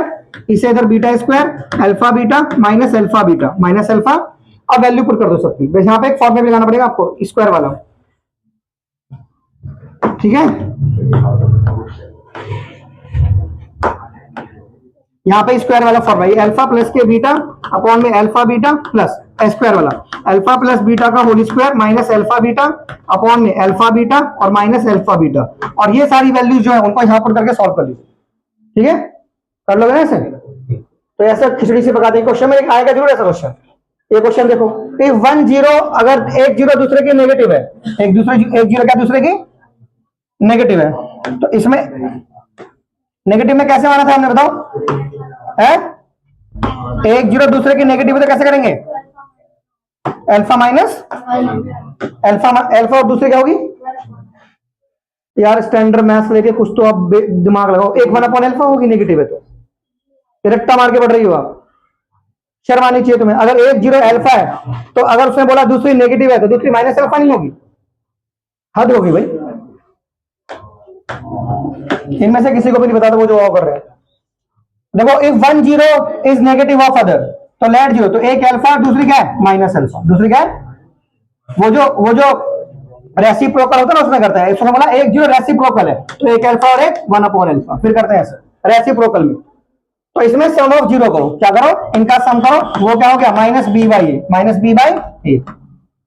इसे इधर beta square alpha beta minus alpha beta minus alpha. अब वैल्यू पुट कर दो सबकी। बस यहाँ पे एक फॉर्मूला लगाना पड़ेगा आपको स्क्वायर वाला, ठीक है। यहाँ पे स्क्वायर वाला फॉर्मूला अल्फा प्लस के बीटा अपॉन में अल्फा बीटा प्लस स्क्वायर वाला अल्फा प्लस बीटा का whole square minus alpha beta upon में अल्फा बीटा और माइनस अल्फा बीटा, और ये सारी वैल्यूज जो है उनको यहाँ पर करके सॉल्व कर लीजिए, ठीक है। कर लोगे ना ऐसे? तो ऐसा खिचड़ी से पकाते हैं। क्वेश्चन में एक आएगा जरूर ऐसा क्वेश्चन। ये क्वेश्चन देखो, 1 0 अगर एक जीरो दूसरे की नेगेटिव है, एक जीरो क्या दूसरे की नेगेटिव है, तो इसमें नेगेटिव में कैसे माना था हमने बताओ? है एक जीरो दूसरे की नेगेटिव है तो कैसे करेंगे? अल्फा माइनस अल्फा और दूसरी क्या होगी यार? स्टैंडर्ड मैथ्स लेके कुछ तो आप दिमाग लगाओ। एक 1 अपॉन अल्फा होगी नेगेटिव है तो रट्टा मार के पढ़ रही हो आप, शर्म आनी चाहिए तुम्हें। अगर एक जीरो अल्फा है तो अगर उसने बोला दूसरी नेगेटिव है तो दूसरी माइनस अल्फा नहीं होगी? हद होगी भाई। इनमें से किसी को भी नहीं बता दो वो जो कर रहे हैं। देखो if 1 0 is negative of other तो लेट जीरो, तो एक अल्फा दूसरी क्या है? Minus alpha. दूसरी क्या है? वो जो रेसिप्रोकल होता है ना उसमें करता है। इसने बोला एक जीरो रेसिप्रोकल है तो एक अल्फा और एक 1 अपॉन अल्फा, फिर करते हैं ऐसे रेसिप्रोकल में। तो इसमें सम ऑफ जीरो करो, क्या करो? इनका सम करो, वो क्या हो गया? Minus b by a, minus b by a.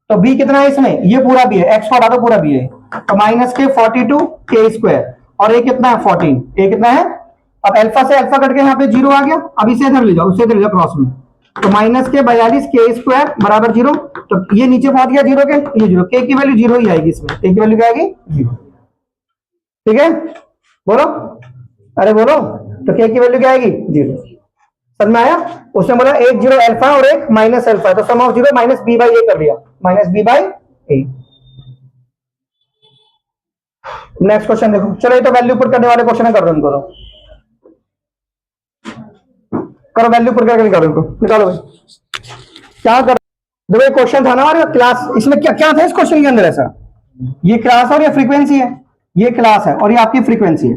तो बी कितना है इसमें? ये पूरा बी है, एक्स को हटा दो पूरा बी है, तो माइनस के 42 के स्क्वायर, और ए कितना है? 14। ए कितना है? अब अल्फा से अल्फा कट के यहाँ पे जीरो आ गया, अब इसे इधर ले जाओ, उसे इधर ले जाओ क्रॉस में, तो माइनस के 42 के स्क्वायर बराबर जीरो। तो ये नीचे पहुंच गया जीरो के, ये जीरो, के की वैल्यू जीरो ही आएगी इसमें, के की वैल्यू क्या आएगी? जीरो, ठीक है। बोलो, अरे बोलो, तो के की वैल्यू क्या आएगी? जीरो। समझ में आया? उसने बोला एक जीरो अल्फा और एक माइनस अल्फा है, तो sum of zero minus b by a कर लिया, minus b by a. Next question देखो, चलो ये तो वैल्यू पुट करने वाले क्वेश्चन है, कर दो इनको, तो करो वैल्यू पुट करके निकालो इनको, निकालो भाई क्या कर। देखो ये क्वेश्चन था ना हमारे क्लास, इसमें क्या क्या था इस क्वेश्चन के अंदर? ऐसा ये क्लास और ये फ्रीक्वेंसी है, ये क्लास है और ये आपकी फ्रीक्वेंसी है।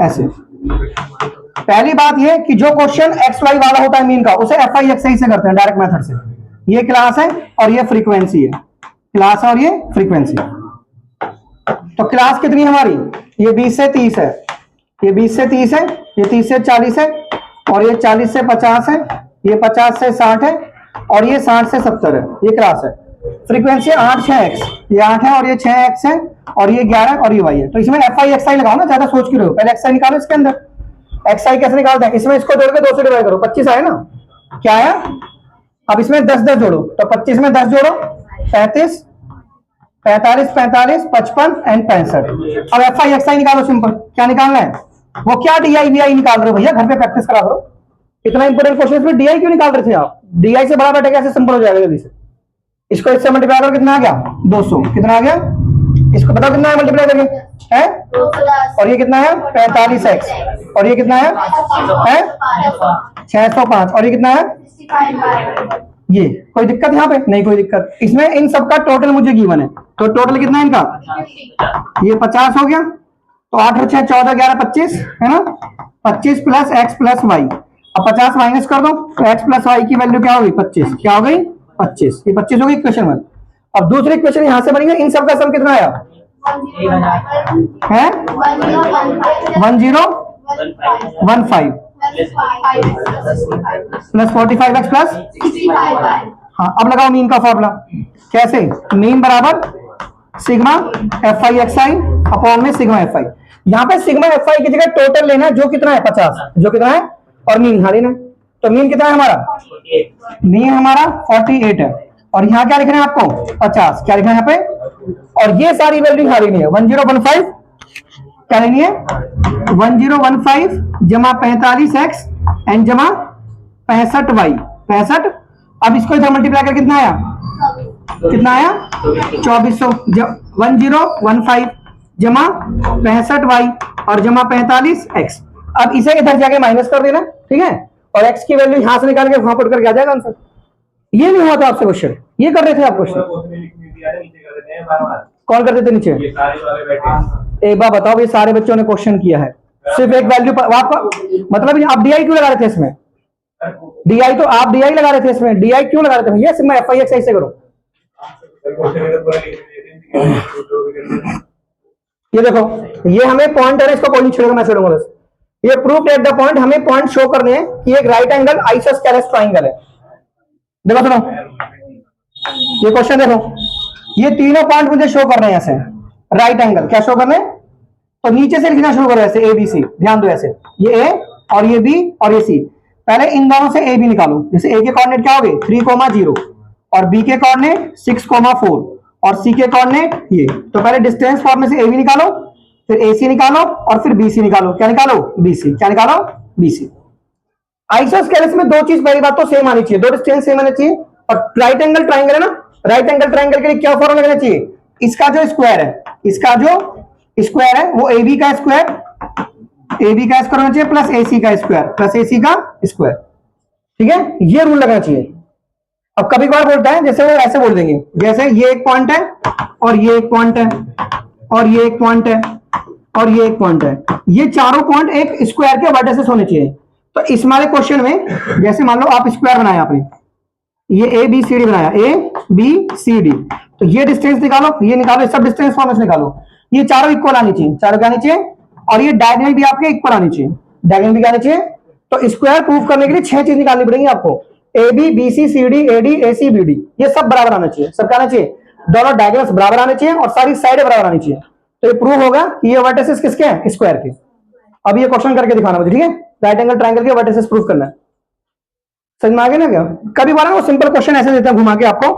ऐसे पहली बात ये कि जो क्वेश्चन एक्स वाई वाला होता है मीन का, उसे एफ आई एक्स आई से करते हैं डायरेक्ट मेथड से। ये क्लास है और ये फ्रीक्वेंसी है, क्लास है और ये फ्रीक्वेंसी। तो क्लास कितनी है हमारी? ये 20 से 30 है, ये 20 से 30 है, ये 30 से 40 है, और ये 40 से 50 है, ये 50 से 60 है, और ये 60 से 70 है। ये क्लास है। फ्रीक्वेंसी 8 6x, ये 8 है और ये 6x है, और ये 11 और ये y है। तो इसमें एफ आई एक्स आई लगाओ ना, ज्यादा सोच क्यों रहे हो? पहले एक्स आई निकालो इसके अंदर। एक्स आई कैसे निकालते हैं? इसमें इसको जोड़ के 2 से डिवाइड करो, 25 आया ना, क्या आया? अब इसमें 10 10 जोड़ो, तो 25 में 10 जोड़ो 35, 45 45 55 एंड 65। अब एफ आई एक्स आई निकालो, सिंपल। क्या निकालना है? वो क्या डी आई वी आई निकाल रहे हो भैया? घर पे प्रैक्टिस करा करो। इतना इंपोर्टेंट क्वेश्चन में डी आई क्यों निकाल रहे थे आप? डी आई से बड़ा बैठेगा, ऐसे सिंपल हो जाएगा जल्दी से। इसको इससे मल्टीप्लाई करो, कितना आ गया? 200। कितना आ गया? इसको बताओ कितना है मल्टीप्लाई करके? है? और ये कितना है? 45x, और ये कितना है? 605, और ये कितना है? ये। कोई दिक्कत यहाँ पे? नहीं कोई दिक्कत। इसमें इन सबका टोटल मुझे गिवन है, तो टोटल कितना है इनका? ये 50 हो गया, तो 8 और 6 14 11 25 है ना, 25 प्लस एक्स प्लस वाई। अब 50 माइनस कर दो, तो एक्स प्लस वाई की वैल्यू क्या होगी? 25। क्या हो गई? 25। ये 25 होगी इक्वेशन 1। अब दूसरी इक्वेशन यहां से बनेगी, इन सबका सम कितना आया है? 1015 प्लस 45x प्लस। हाँ अब लगाओ मीन का फॉर्मूला। कैसे? मीन बराबर sigma F I x I upon में सिग्मा एफ आई। यहाँ पे सिग्मा एफ आई की जगह टोटल लेना, जो कितना है 50, जो कितना है, और मीन यहाँ लेना। तो मीन कितना है हमारा? मीन हमारा 48 है, और यहाँ क्या लिखना है आपको? 50। क्या लिखना है यहाँ पे? और ये सारी वैल्यू यहाँ लेनी है। 1015 क्या लेनी है? 1015 जमा 45x एंड जमा 65y 65। अब इसको इधर मल्टीप्लाई कर कितना आया? कितना आया? 2400। 1015 जमा 65y और जमा 45x। अब इसे इधर जाके माइनस कर देना, ठीक है, और x की वैल्यू यहां से निकाल के वहां पुट करके आ जाएगा आंसर। ये नहीं हुआ था आपसे क्वेश्चन? ये कर रहे थे आप क्वेश्चन? कौन करते थे नीचे? एक बार बताओ, ये सारे बच्चों ने क्वेश्चन किया है, सिर्फ एक वैल्यू पर आपका मतलब आप डी आई क्यों लगा रहे थे इसमें? डी आई तो आप डी आई लगा रहे थे इसमें, डी आई क्यों लगा रहे थे भैया? सिर्फ मैं एफ आई एक्स ऐसे करूं। ये देखो, ये हमें पॉइंट है, इसको कोई नहीं छोड़ेगा, मैं छोड़ूंगा बस। ये प्रूफ एट द पॉइंट, हमें पॉइंट शो करने हैं कि एक राइट एंगल आइसोस्केलेस ट्राइंगल है। देखो सुनो, ये क्वेश्चन देखो, ये तीनों पॉइंट मुझे शो करने हैं ऐसे, राइट एंगल क्या शो करने? तो नीचे से लिखना शुरू करो ऐसे, ए बी सी, ध्यान दो ऐसे, ये ए और ये बी और ये सी। पहले इन दोनों से ए बी निकालो। जैसे ए के कोऑर्डिनेट क्या हो गए 3,0 और बी के कोऑर्डिनेट 6,4 और सी के कोऑर्डिनेट ये। तो पहले डिस्टेंस फॉर्म में से ए बी निकालो, फिर ए सी निकालो और फिर बी सी निकालो। क्या निकालो? B C. क्या निकालो? बी सी। आइसोस्केलेस में दो चीज, पहली बात तो सेम आनी चाहिए, दो डिस्टेंस सेम आनी चाहिए। और राइट एंगल ट्राइंगल है ना, राइट एंगल ट्राइंगल के लिए क्या फॉर्मूला लगना चाहिए? इसका जो स्क्वायर है, इसका जो स्क्वायर है वो ए बी का स्क्वायर, ए बी का स्क्वायर होना चाहिए प्लस ए सी का स्क्वायर प्लस ए सी का स्क्वायर। ठीक है, ये रूल लगना चाहिए। अब कभी कभार बोलता है, जैसे वो ऐसे बोल देंगे, जैसे ये एक पॉइंट है और ये एक पॉइंट है और ये एक पॉइंट है और ये एक पॉइंट है, ये चारों पॉइंट एक स्क्वायर के वर्टिसेस होने चाहिए। तो इस वाले क्वेश्चन में जैसे मान लो आप स्क्वायर बनाया आपने, ये ए बी सी डी बनाया, ए बी सी डी, तो ये डिस्टेंस निकालो, ये निकालो, सब डिस्टेंस फॉर्म से निकालो। ये चारों इक्वल आनी चाहिए, चारों क्या आनी चाहिए? और ये डायगोनल भी आपके इक्वल आनी चाहिए, डायगोनल भी क्या आनी चाहिए? तो स्क्वायर प्रूफ करने के लिए 6 चीज निकालनी पड़ेगी आपको, A B B C C D A D A C B D, ये सब बराबर आना चाहिए। सब क्या आना चाहिए? दोनों डायगोनल्स बराबर आने चाहिए और सारी साइडें बराबर आनी चाहिए। तो ये प्रूव होगा कि ये वर्टिसेस किसके हैं? स्क्वायर के। अब ये क्वेश्चन करके दिखाना मुझे, ठीक है? राइट एंगल ट्रायंगल के वर्टिसेस प्रूफ करना है। समझ में आ गया ना? क्या कभी बार वो सिंपल क्वेश्चन ऐसे देते हैं घुमा के आपको,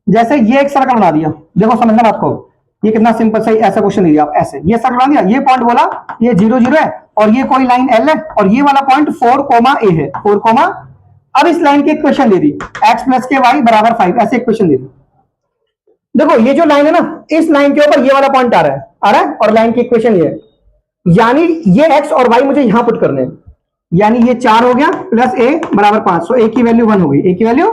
जैसे ये एक सर्कल बना दिया, देखो समझना बात को, ये कितना सिंपल सही ऐसा क्वेश्चन दिया आप, ऐसे ये सर्कल बना दिया, ये पॉइंट बोला ये 0 0 है और ये कोई लाइन एल है और ये वाला पॉइंट 4, ए है, 4, अब इस लाइन की इक्वेशन दे दी x प्लस के वाई बराबर 5, ऐसे इक्वेशन दे दी। देखो ये जो लाइन है ना, इस लाइन के ऊपर ये वाला पॉइंट आ रहा है, और लाइन की इक्वेशन ये है, यानी ये x और y मुझे यहां पुट करने हैं, यानी ये 4 हो गया प्लस a बराबर 5, तो a की वैल्यू 1 हो गई, a की वैल्यू,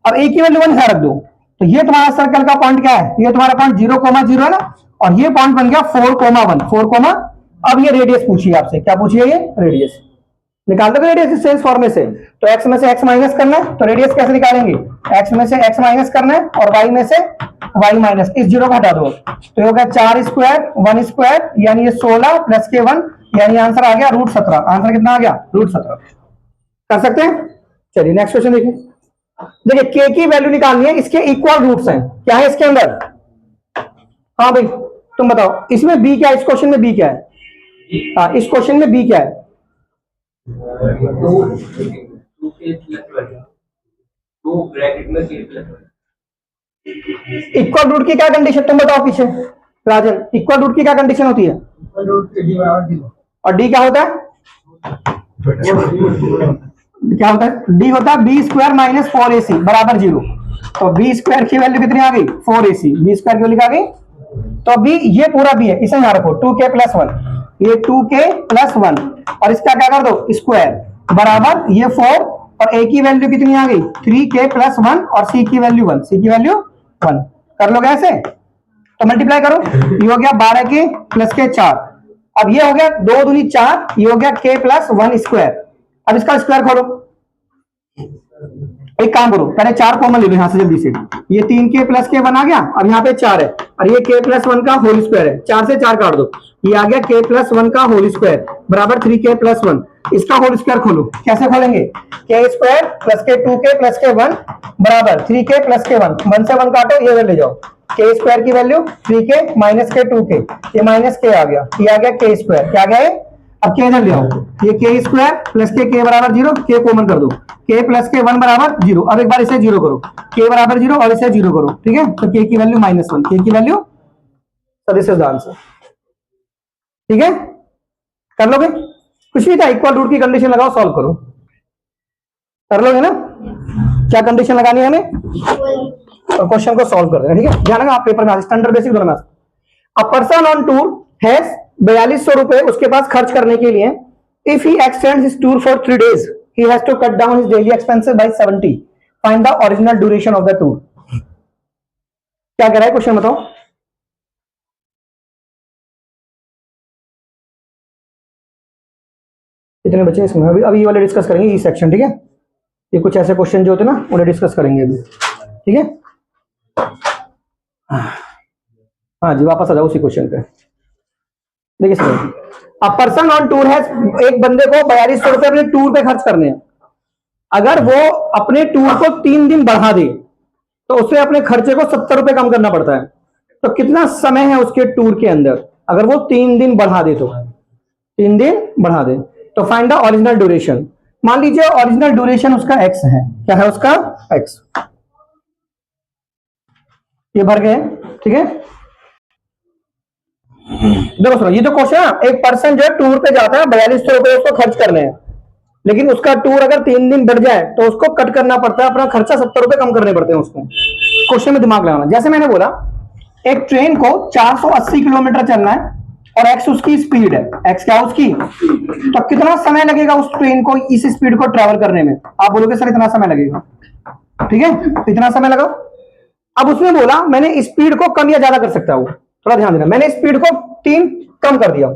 अब a की वैल्यू 1 यहां रख दो। तो ये तुम्हारा सर्कल का पॉइंट क्या है? ये तुम्हारा पॉइंट 0, 0 है ना, और ये पॉइंट बन गया 4, 1, 4, अब ये रेडियस पूछिए आपसे, क्या पूछिए? ये रेडियस निकाल दो रेडियस डिस्टेंस फॉर्मूले से। तो x में से x माइनस करना है, तो रेडियस कैसे निकालेंगे? x में से x माइनस करना है और y में से y माइनस, इस जीरो को हटा दो, तो ये हो गया 4 स्क्वायर 1 स्क्वायर, यानी ये 16 प्लस के 1, यानी आंसर आ गया √17। आंसर कितना आ गया? √17। कर सकते हैं? चलिए नेक्स्ट क्वेश्चन देखिए। देखिए k की वैल्यू निकालनी है, इसके इक्वल रूट्स हैं, क्या है इसके अंदर? हाँ भाई तुम बताओ, इसमें b क्या है? इस क्वेश्चन में b क्या है? हाँ इस क्वेश्चन में b क्या है? इक्वल रूट की क्या कंडीशन तुम बताओ पीछे राजन, इक्वल रूट की क्या कंडीशन होती है? और डी क्या होता है? क्या होता है? डी होता है बी स्क्वायर माइनस 4ac बराबर 0। तो बी स्क्वायर की वैल्यू कितनी आ गई? 4ac, बी स्क्वायर की वैल्यू क्या आ गई? तो बी, ये पूरा बी है, इसे यहां रखो 2k प्लस 1, ये 2k प्लस 1 और इसका क्या कर दो? स्क्वायर बराबर ये 4 और a की वैल्यू कितनी आ गई? 3k प्लस 1 और c की वैल्यू 1, c की वैल्यू 1। कर लोगे ऐसे? तो मल्टीप्लाई करो, ये हो गया 12k प्लस के 4, अब ये हो गया 2 दूनी 4, ये हो गया k प्लस 1 स्क्वायर। अब इसका स्क्वायर खोलो, एक काम करो पहले 4 कॉमन ले लो यहां से जल्दी से, ये 3k प्लस के 1 आ गया, अब यहाँ पे 4 है और ये k प्लस 1 का होल स्क्वायर है, 4 से 4 काट दो, ये आ गया k प्लस 1 का होल स्क्वायर बराबर 3k प्लस 1। इसका होल स्क्वायर खोलो, कैसे खोलेंगे? k स्क्वायर प्लस के 2k प्लस के 1 बराबर 3k प्लस के 1, 1 से 1 काटो, ये ले जाओ, k स्क्वायर की वैल्यू 3k माइनस के 2k, ये माइनस k आ गया, ये आ गया k स्क्वायर, क्या आ गया? अब k इधर ले आओ, ये k स्क्वायर प्लस के k बराबर 0, k कॉमन कर दो, k प्लस के 1 बराबर 0। अब एक बार इसे 0 करो, k बराबर 0 और इसे 0 करो, ठीक है? तो k की वैल्यू -1, k की value, so this is the answer। ठीक है, कर लोगे? कुछ भी था, इक्वल रूट की कंडीशन लगाओ, सॉल्व करो, कर लोगे ना? क्या कंडीशन लगानी है हमें? और क्वेश्चन को सॉल्व कर देना, ठीक है? ध्यान रखना आप पेपर में स्टैंडर्ड बेसिक दोनों में। A person on tour has 4200 रुपए उसके पास खर्च करने के लिए, if he x tends his tour for 3 days he has to cut down his daily expenses by 70, find the original duration of the tour। क्या कह रहा है क्वेश्चन बताओ? कितने बचे इसमें? अभी अभी ये वाले डिस्कस करेंगे, ई सेक्शन, ठीक है। ये कुछ ऐसे क्वेश्चन जो होते हैं ना, उन्हें डिस्कस करेंगे अभी, ठीक है। हाँ जी, वापस आ जाओ उसी क्वेश्चन पे। देखिए sir, a person on tour है, एक बंदे को 4200 रुपए अपने टूर पे खर्च करने हैं। अगर वो अपने टूर को 3 दिन बढ़ा दे तो उसे अपने खर्चे को 70 रुपए कम करना पड़ता है। तो कितना समय है उसके टूर के अंदर? अगर वो 3 दिन बढ़ा दे तो 3 दिन बढ़ा दे तो फाइंड द ओरिजिनल ड्यूरेशन। मान लीजिए ओरिजिनल ड्यूरेशन उसका एक्स है। क्या है उसका? एक्स। ये भर गए, ठीक है। देखो सुनो, ये तो क्वेश्चन है, एक पर्सन जो है टूर पे जाता है, 4200 रुपए उसको खर्च करने हैं, लेकिन उसका टूर अगर 3 दिन बढ़ जाए तो उसको कट करना पड़ता है, अपना खर्चा 70 रुपए कम करने पड़ते हैं उसको। क्वेश्चन में दिमाग लगाना। जैसे मैंने बोला, एक ट्रेन को 480 किलोमीटर चलना है और एक्स उसकी स्पीड है। एक्स क्या उसकी? तो कितना समय लगेगा उस ट्रेन को इस स्पीड को ट्रेवल करने में? आप बोलोगे सर इतना समय लगेगा, ठीक है, इतना समय लगा। अब उसने बोला मैंने स्पीड को कम या ज्यादा कर सकता हूं, थोड़ा ध्यान देना। मैंने स्पीड को 3 कम कर दिया।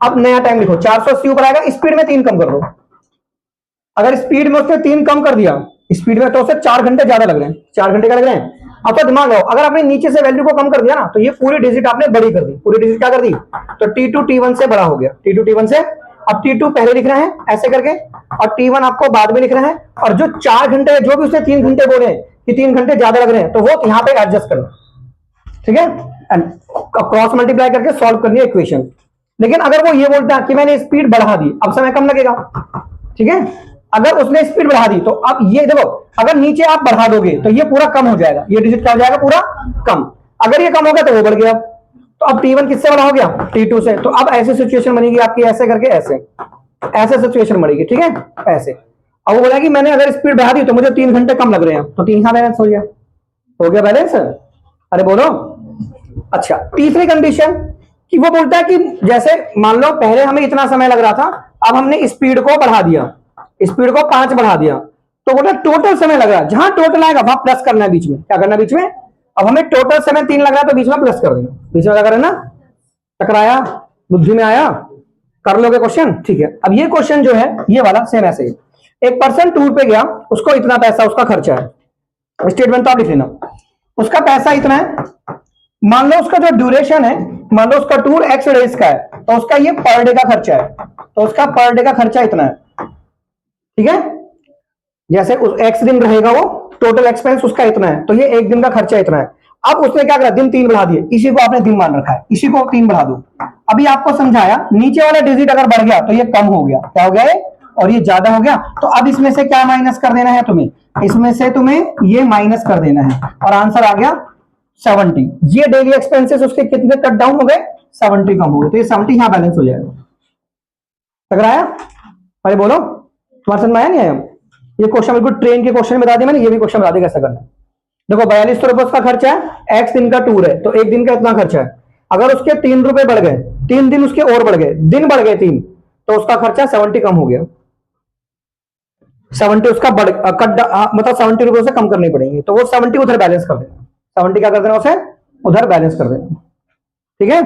अब नया टाइम लिखो, 480 ऊपर आएगा, स्पीड में 3 कम कर दो। अगर स्पीड में उसने 3 कम कर दिया स्पीड में, तो उसे 4 घंटे ज्यादा लग रहे हैं। 4 घंटे का लग रहे हैं। अब तो दिमाग लगाओ, अगर आपने नीचे से वैल्यू को कम कर दिया ना, तो ये पूरी डिजिट आपने बड़ी कर दी। पूरी डिजिट क्या कर दी? तो T2 T1 से बड़ा हो गया। T2 T1 से, अब T2 पहले लिख रहे हैं ऐसे करके, और T1 आपको बाद में लिख रहे हैं। और जो 4 घंटे, जो भी उसने 3 घंटे बोले कि 3 घंटे ज्यादा लग रहे हैं, तो वो यहाँ पे एडजस्ट करना, ठीक है, एंड क्रॉस मल्टीप्लाई करके सॉल्व करनी है इक्वेशन। लेकिन अगर वो ये बोलता है कि मैंने स्पीड बढ़ा दी, अब समय कम लगेगा, ठीक है। अगर उसने स्पीड बढ़ा दी तो अब ये देखो, अगर नीचे आप बढ़ा दोगे तो ये पूरा कम हो जाएगा, ये डिजिट क्या हो जाएगा? पूरा कम। अगर ये कम हो गया तो वो बढ़ गया। तो अब T1 किससे बड़ा हो गया? T2 से। तो अब ऐसी सिचुएशन बनेगी आपकी, ऐसे करके ऐसे, ऐसे सिचुएशन बनेगी, ठीक है, ऐसे। अब वो बोला कि मैंने अगर स्पीड बढ़ा दी तो मुझे 3 घंटे कम लग रहे हैं, तो 3 यहां बैलेंस हो गया। हो गया बैलेंस? अरे बोलो। अच्छा, तीसरी कंडीशन कि वो बोलता है कि जैसे मान लो पहले हमें इतना समय लग रहा था, अब हमने स्पीड को बढ़ा दिया, स्पीड को 5 बढ़ा दिया, तो बोला टोटल समय लग रहा है, जहां टोटल आएगा वहां प्लस करना है बीच में। क्या करना है बीच में? अब हमें टोटल समय 3 लग रहा है तो बीच में प्लस कर देना। बीच में क्या करना? टकराया? बुद्धि में आया? कर लोगे क्वेश्चन, ठीक है। अब ये क्वेश्चन जो है ये वाला सेम ऐसे ही, एक पर्सन टूर पे गया, उसको इतना पैसा उसका खर्चा है। स्टेटमेंट तो आप लिख लेना, उसका पैसा इतना है। मान लो उसका जो ड्यूरेशन है, मान लो उसका टूर एक्स डेज का है, तो उसका ये पर डे का खर्चा है, तो उसका पर डे का खर्चा इतना है, ठीक है। जैसे उस एक्स दिन रहेगा वो, टोटल एक्सपेंस उसका इतना है, तो ये एक दिन का खर्चा इतना है। अब उसने क्या करा? दिन 3 बढ़ा दिए, इसी को आपने दिन मान रखा है, इसी को 3 बढ़ा दो। अभी आपको समझाया, नीचे वाला डिजिट अगर बढ़ गया तो ये कम हो गया, क्या हो गया ये? और ये ज्यादा हो गया। तो अब इसमें से क्या माइनस कर देना है तुम्हें? इसमें से तुम्हें ये माइनस कर देना है, और आंसर आ गया 70। ये डेली एक्सपेंसेस उसके कितने कट डाउन हो गए? 70 कम हो गए, तो ये 70 यहां बैलेंस हो जाएगा। लग रहा है? अरे बोलो, तुम्हारे समझ में आया नहीं आया? ये क्वेश्चन बिल्कुल ट्रेन के क्वेश्चन बता दिया मैंने, ये भी क्वेश्चन बता दिया कैसा करना है। देखो 4200 रुपए उसका खर्चा है, एक्स दिन का टूर है, तो एक दिन का इतना खर्चा है। अगर उसके 3 रुपए बढ़ गए, 3 दिन उसके और बढ़ गए, दिन बढ़ गए 3, तो उसका खर्चा 70 कम हो गया। 70 उसका बढ़ मतलब 70 रुपए उसे कम करने पड़ेंगे, तो वो 70 उधर बैलेंस कर देना। 70 क्या कर देना उसे? उधर बैलेंस कर देना, ठीक है।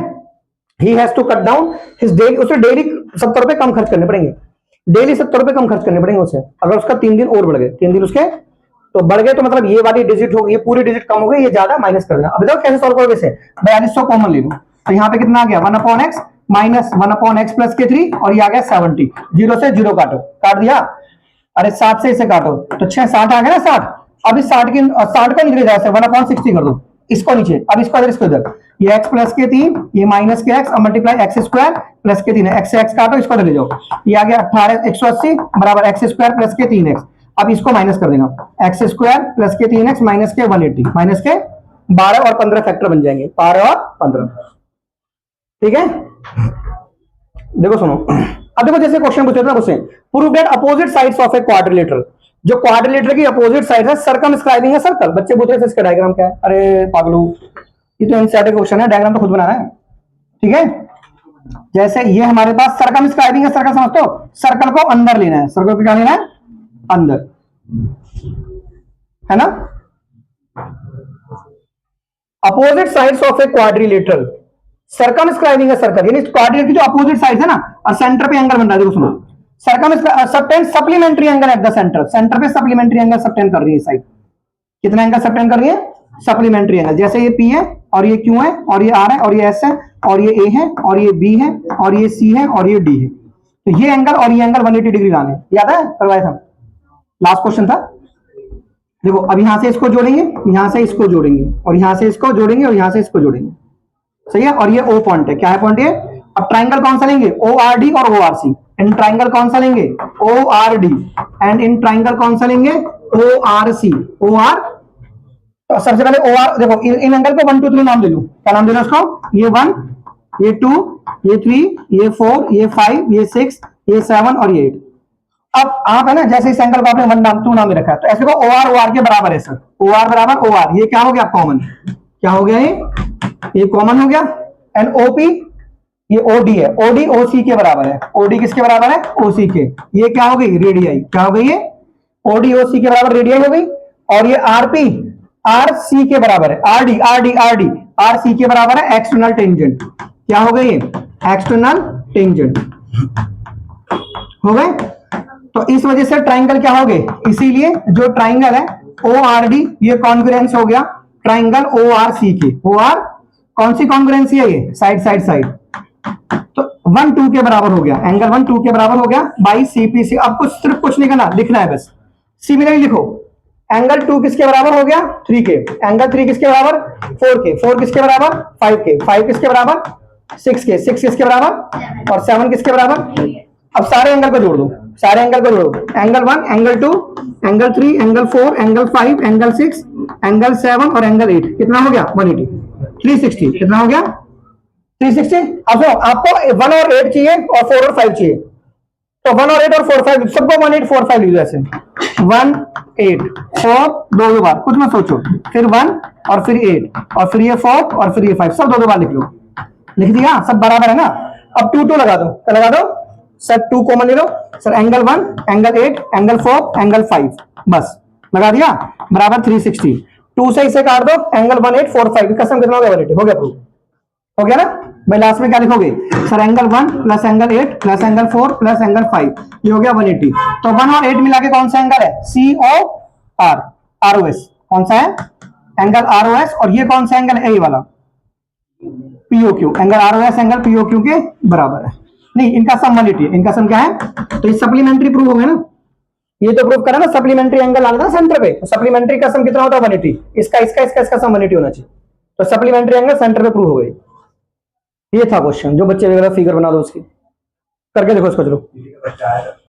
He has to cut down his daily, उसे डेली 70 रुपए कम खर्च करने पड़ेंगे, डेली 70 रुपए कम खर्च करने पड़ेंगे उसे। अगर उसका 3 दिन और बढ़ गए, 3 दिन उसके तो बढ़ गए, तो मतलब ये वाली डिजिट होगी, ये पूरी डिजिट कम हो गई, ये ज्यादा माइनस कर देना। अब देखो कैसे सॉल्व करोगे इसे? 4200 कॉमन ले लो, तो यहाँ पे कितना आ गया? 1/x माइनस 1/x प्लस के 3, और ये आ गया 70। 0 से 0 काटो, काट दिया। अरे 7 से इसे काटो, तो 6 60 आ गया ना 60। अब इस 60 को निकले जाए 1/60 कर दो, इसको नीचे, अब इसको इधर, इसको इधर, ये x प्लस के 3, ये माइनस के x, अब मल्टीप्लाई x स्क्वायर प्लस के 3 है, x से x काटो, इसको ले जाओ, ये आ गया 18 180 बराबर x स्क्वायर प्लस के 3x। अब इसको माइनस कर देना, x स्क्वायर प्लस के 3x माइनस के 180, माइनस के 12 और 15 फैक्टर बन जाएंगे, 12 और 15, ठीक है। देखो सुनो, अब देखो जैसे क्वेश्चन पूछते थे ना उससे, prove that opposite sides of a quadrilateral, जो क्वाड्रिलेटरल की अपोजिट साइड है सर्कमस्क्राइबिंग है सर्कल। बच्चे पूछ रहे थे इसका डायग्राम क्या है? अरे पागलू, ये तो एनसीईआरटी क्वेश्चन है, डायग्राम तो खुद बनाना है, ठीक है। जैसे ये हमारे पास सर्कमस्क्राइबिंग है सर्कल, समझते हो? सर्कल को अंदर लेना है, सर्कल को क्या लेना है? अंदर, है ना। Opposite sides of a quadrilateral, circumscribing है सर्कल, यानी क्वाड्रिलेटरल की जो अपोजिट साइड है ना, और सेंटर पे एंगल बन रहा है। देखो सुनो, circum subtend supplementary angle at the centre, centre पे सप्लीमेंट्री एंगल सबटेंड कर रही है साइड। कितना एंगल सबटेंड कर रही है? Supplementary angle. जैसे ये P है और ये Q है और ये R है और ये S है और ये A है और ये B है और ये C है और ये D है, तो ये एंगल और ये एंगल 180 डिग्री लाने। याद है करवाया था, लास्ट क्वेश्चन था। देखो अब यहां से इसको जोड़ेंगे, यहां से इसको जोड़ेंगे और यहां से इसको जोड़ेंगे और यहां से इसको जोड़ेंगे, सही है। और ये O पॉइंट है, क्या है पॉइंट ये? अब ट्राइंगल कौन सा लेंगे? ORD और ORC। इन ट्राइंगल कौन सा लेंगे? ORD। एंड इन ट्राइंगल कौन सा लेंगे? ORC। OR, तो सबसे पहले OR देखो, इन एंगल को 1 2 3 नाम दे लूं, क्या नाम देना उसको? ये 1, ये 2, ये 3, ये 4, ये 5, ये 6, ये 7 और ये 8। अब आप है ना, जैसे इस एंगल को आपने 1 नाम 2 नाम में रखा है, तो ऐसे को OR के बराबर है सर। OR बराबर OR, ये क्या हो गया? कॉमन। क्या हो गया ये कॉमन हो गया। एंड OP, ये OD है, OD OC के बराबर है। OD किसके बराबर है? OC के। ये क्या हो गई? रेडियाई। क्या हो गई ये? OD OC के बराबर रेडियाई हो गई। और ये RP RC के बराबर है, RD RC के बराबर है एक्सटर्नल टेंजेंट। क्या हो गई ये? एक्सटर्नल टेंजेंट हो गए। तो इस वजह से ट्राइंगल क्या हो गए? इसीलिए जो ट्राइंगल है ORD, ये कॉन्ग्रुएंस हो गया ट्राइंगल ORC के। OR कौन सी कॉन्ग्रुएंसी है ये? Side side side. तो 1 2 के बराबर हो गया, एंगल 1 2 के बराबर हो गया बाई CPC। अब कुछ सिर्फ कुछ नहीं करना, लिखना है बस। सिमिलरली लिखो, एंगल 2 किसके बराबर हो गया? 3 के। एंगल 3 किसके बराबर? 4 के। 4 किसके बराबर? 5 के। 5 किसके बराबर? 6 के। 6 किसके बराबर? और 7 किसके बराबर? अब सारे एंगल को जोड़ दो, सारे एंगल को जोड़ो। Angle 1, angle 2, angle 3, angle 4, angle 5, angle 6, angle 7 और एंगल 8। कितना हो गया? 180। 360। कितना हो गया? 360। अब आपको 1 और 8 चाहिए और 4 और 5 चाहिए, तो 1 और 8 और 4 5 सबको 1 8 4 5 लीजिए। ऐसे 1 8 4 दो बार, कुछ मत सोचो, फिर 1 और फिर 8 और फिर ये 4 और फिर ये 5, सब दो बार लिख लो। लिख दिया? सब बराबर है ना। अब 2 2 लगा दो, क्या लगा दो सर? 2 कॉमन ले लो sir. Angle 1, angle 8, angle 4, angle 5, बस लगा दिया, बराबर 360। 2 से इसे काट दो, एंगल 1 8 4 5 कसम कितना हो गया? 180 हो गया। प्रूफ हो गया ना भाई। लास्ट में क्या लिखोगे sir? Angle 1 plus angle 8 plus angle 4 plus angle 5, ये हो गया 180। तो 1 और 8 मिला के कौन सा एंगल है? COR, ROS। कौन सा है? Angle ROS। और ये कौन सा एंगल है? ये वाला POQ। Angle ROS angle POQ के बराबर है। नहीं, इनका सम 180 है। इनका सम क्या है? तो ये सप्लीमेंट्री प्रूफ हो गया ना। ये तो प्रूफ करा ना, सप्लीमेंट्री एंगल आना था सेंटर पे, तो सप्लीमेंट्री का सम कितना होता है? 180। इसका सम 180 होना चाहिए। तो सप्लीमेंट्री एंगल सेंटर पे प्रूव हो गई। ये था क्वेश्चन। जो बच्चे वगैरह फिगर बना दो उसकी करके देखो, इसको चलो।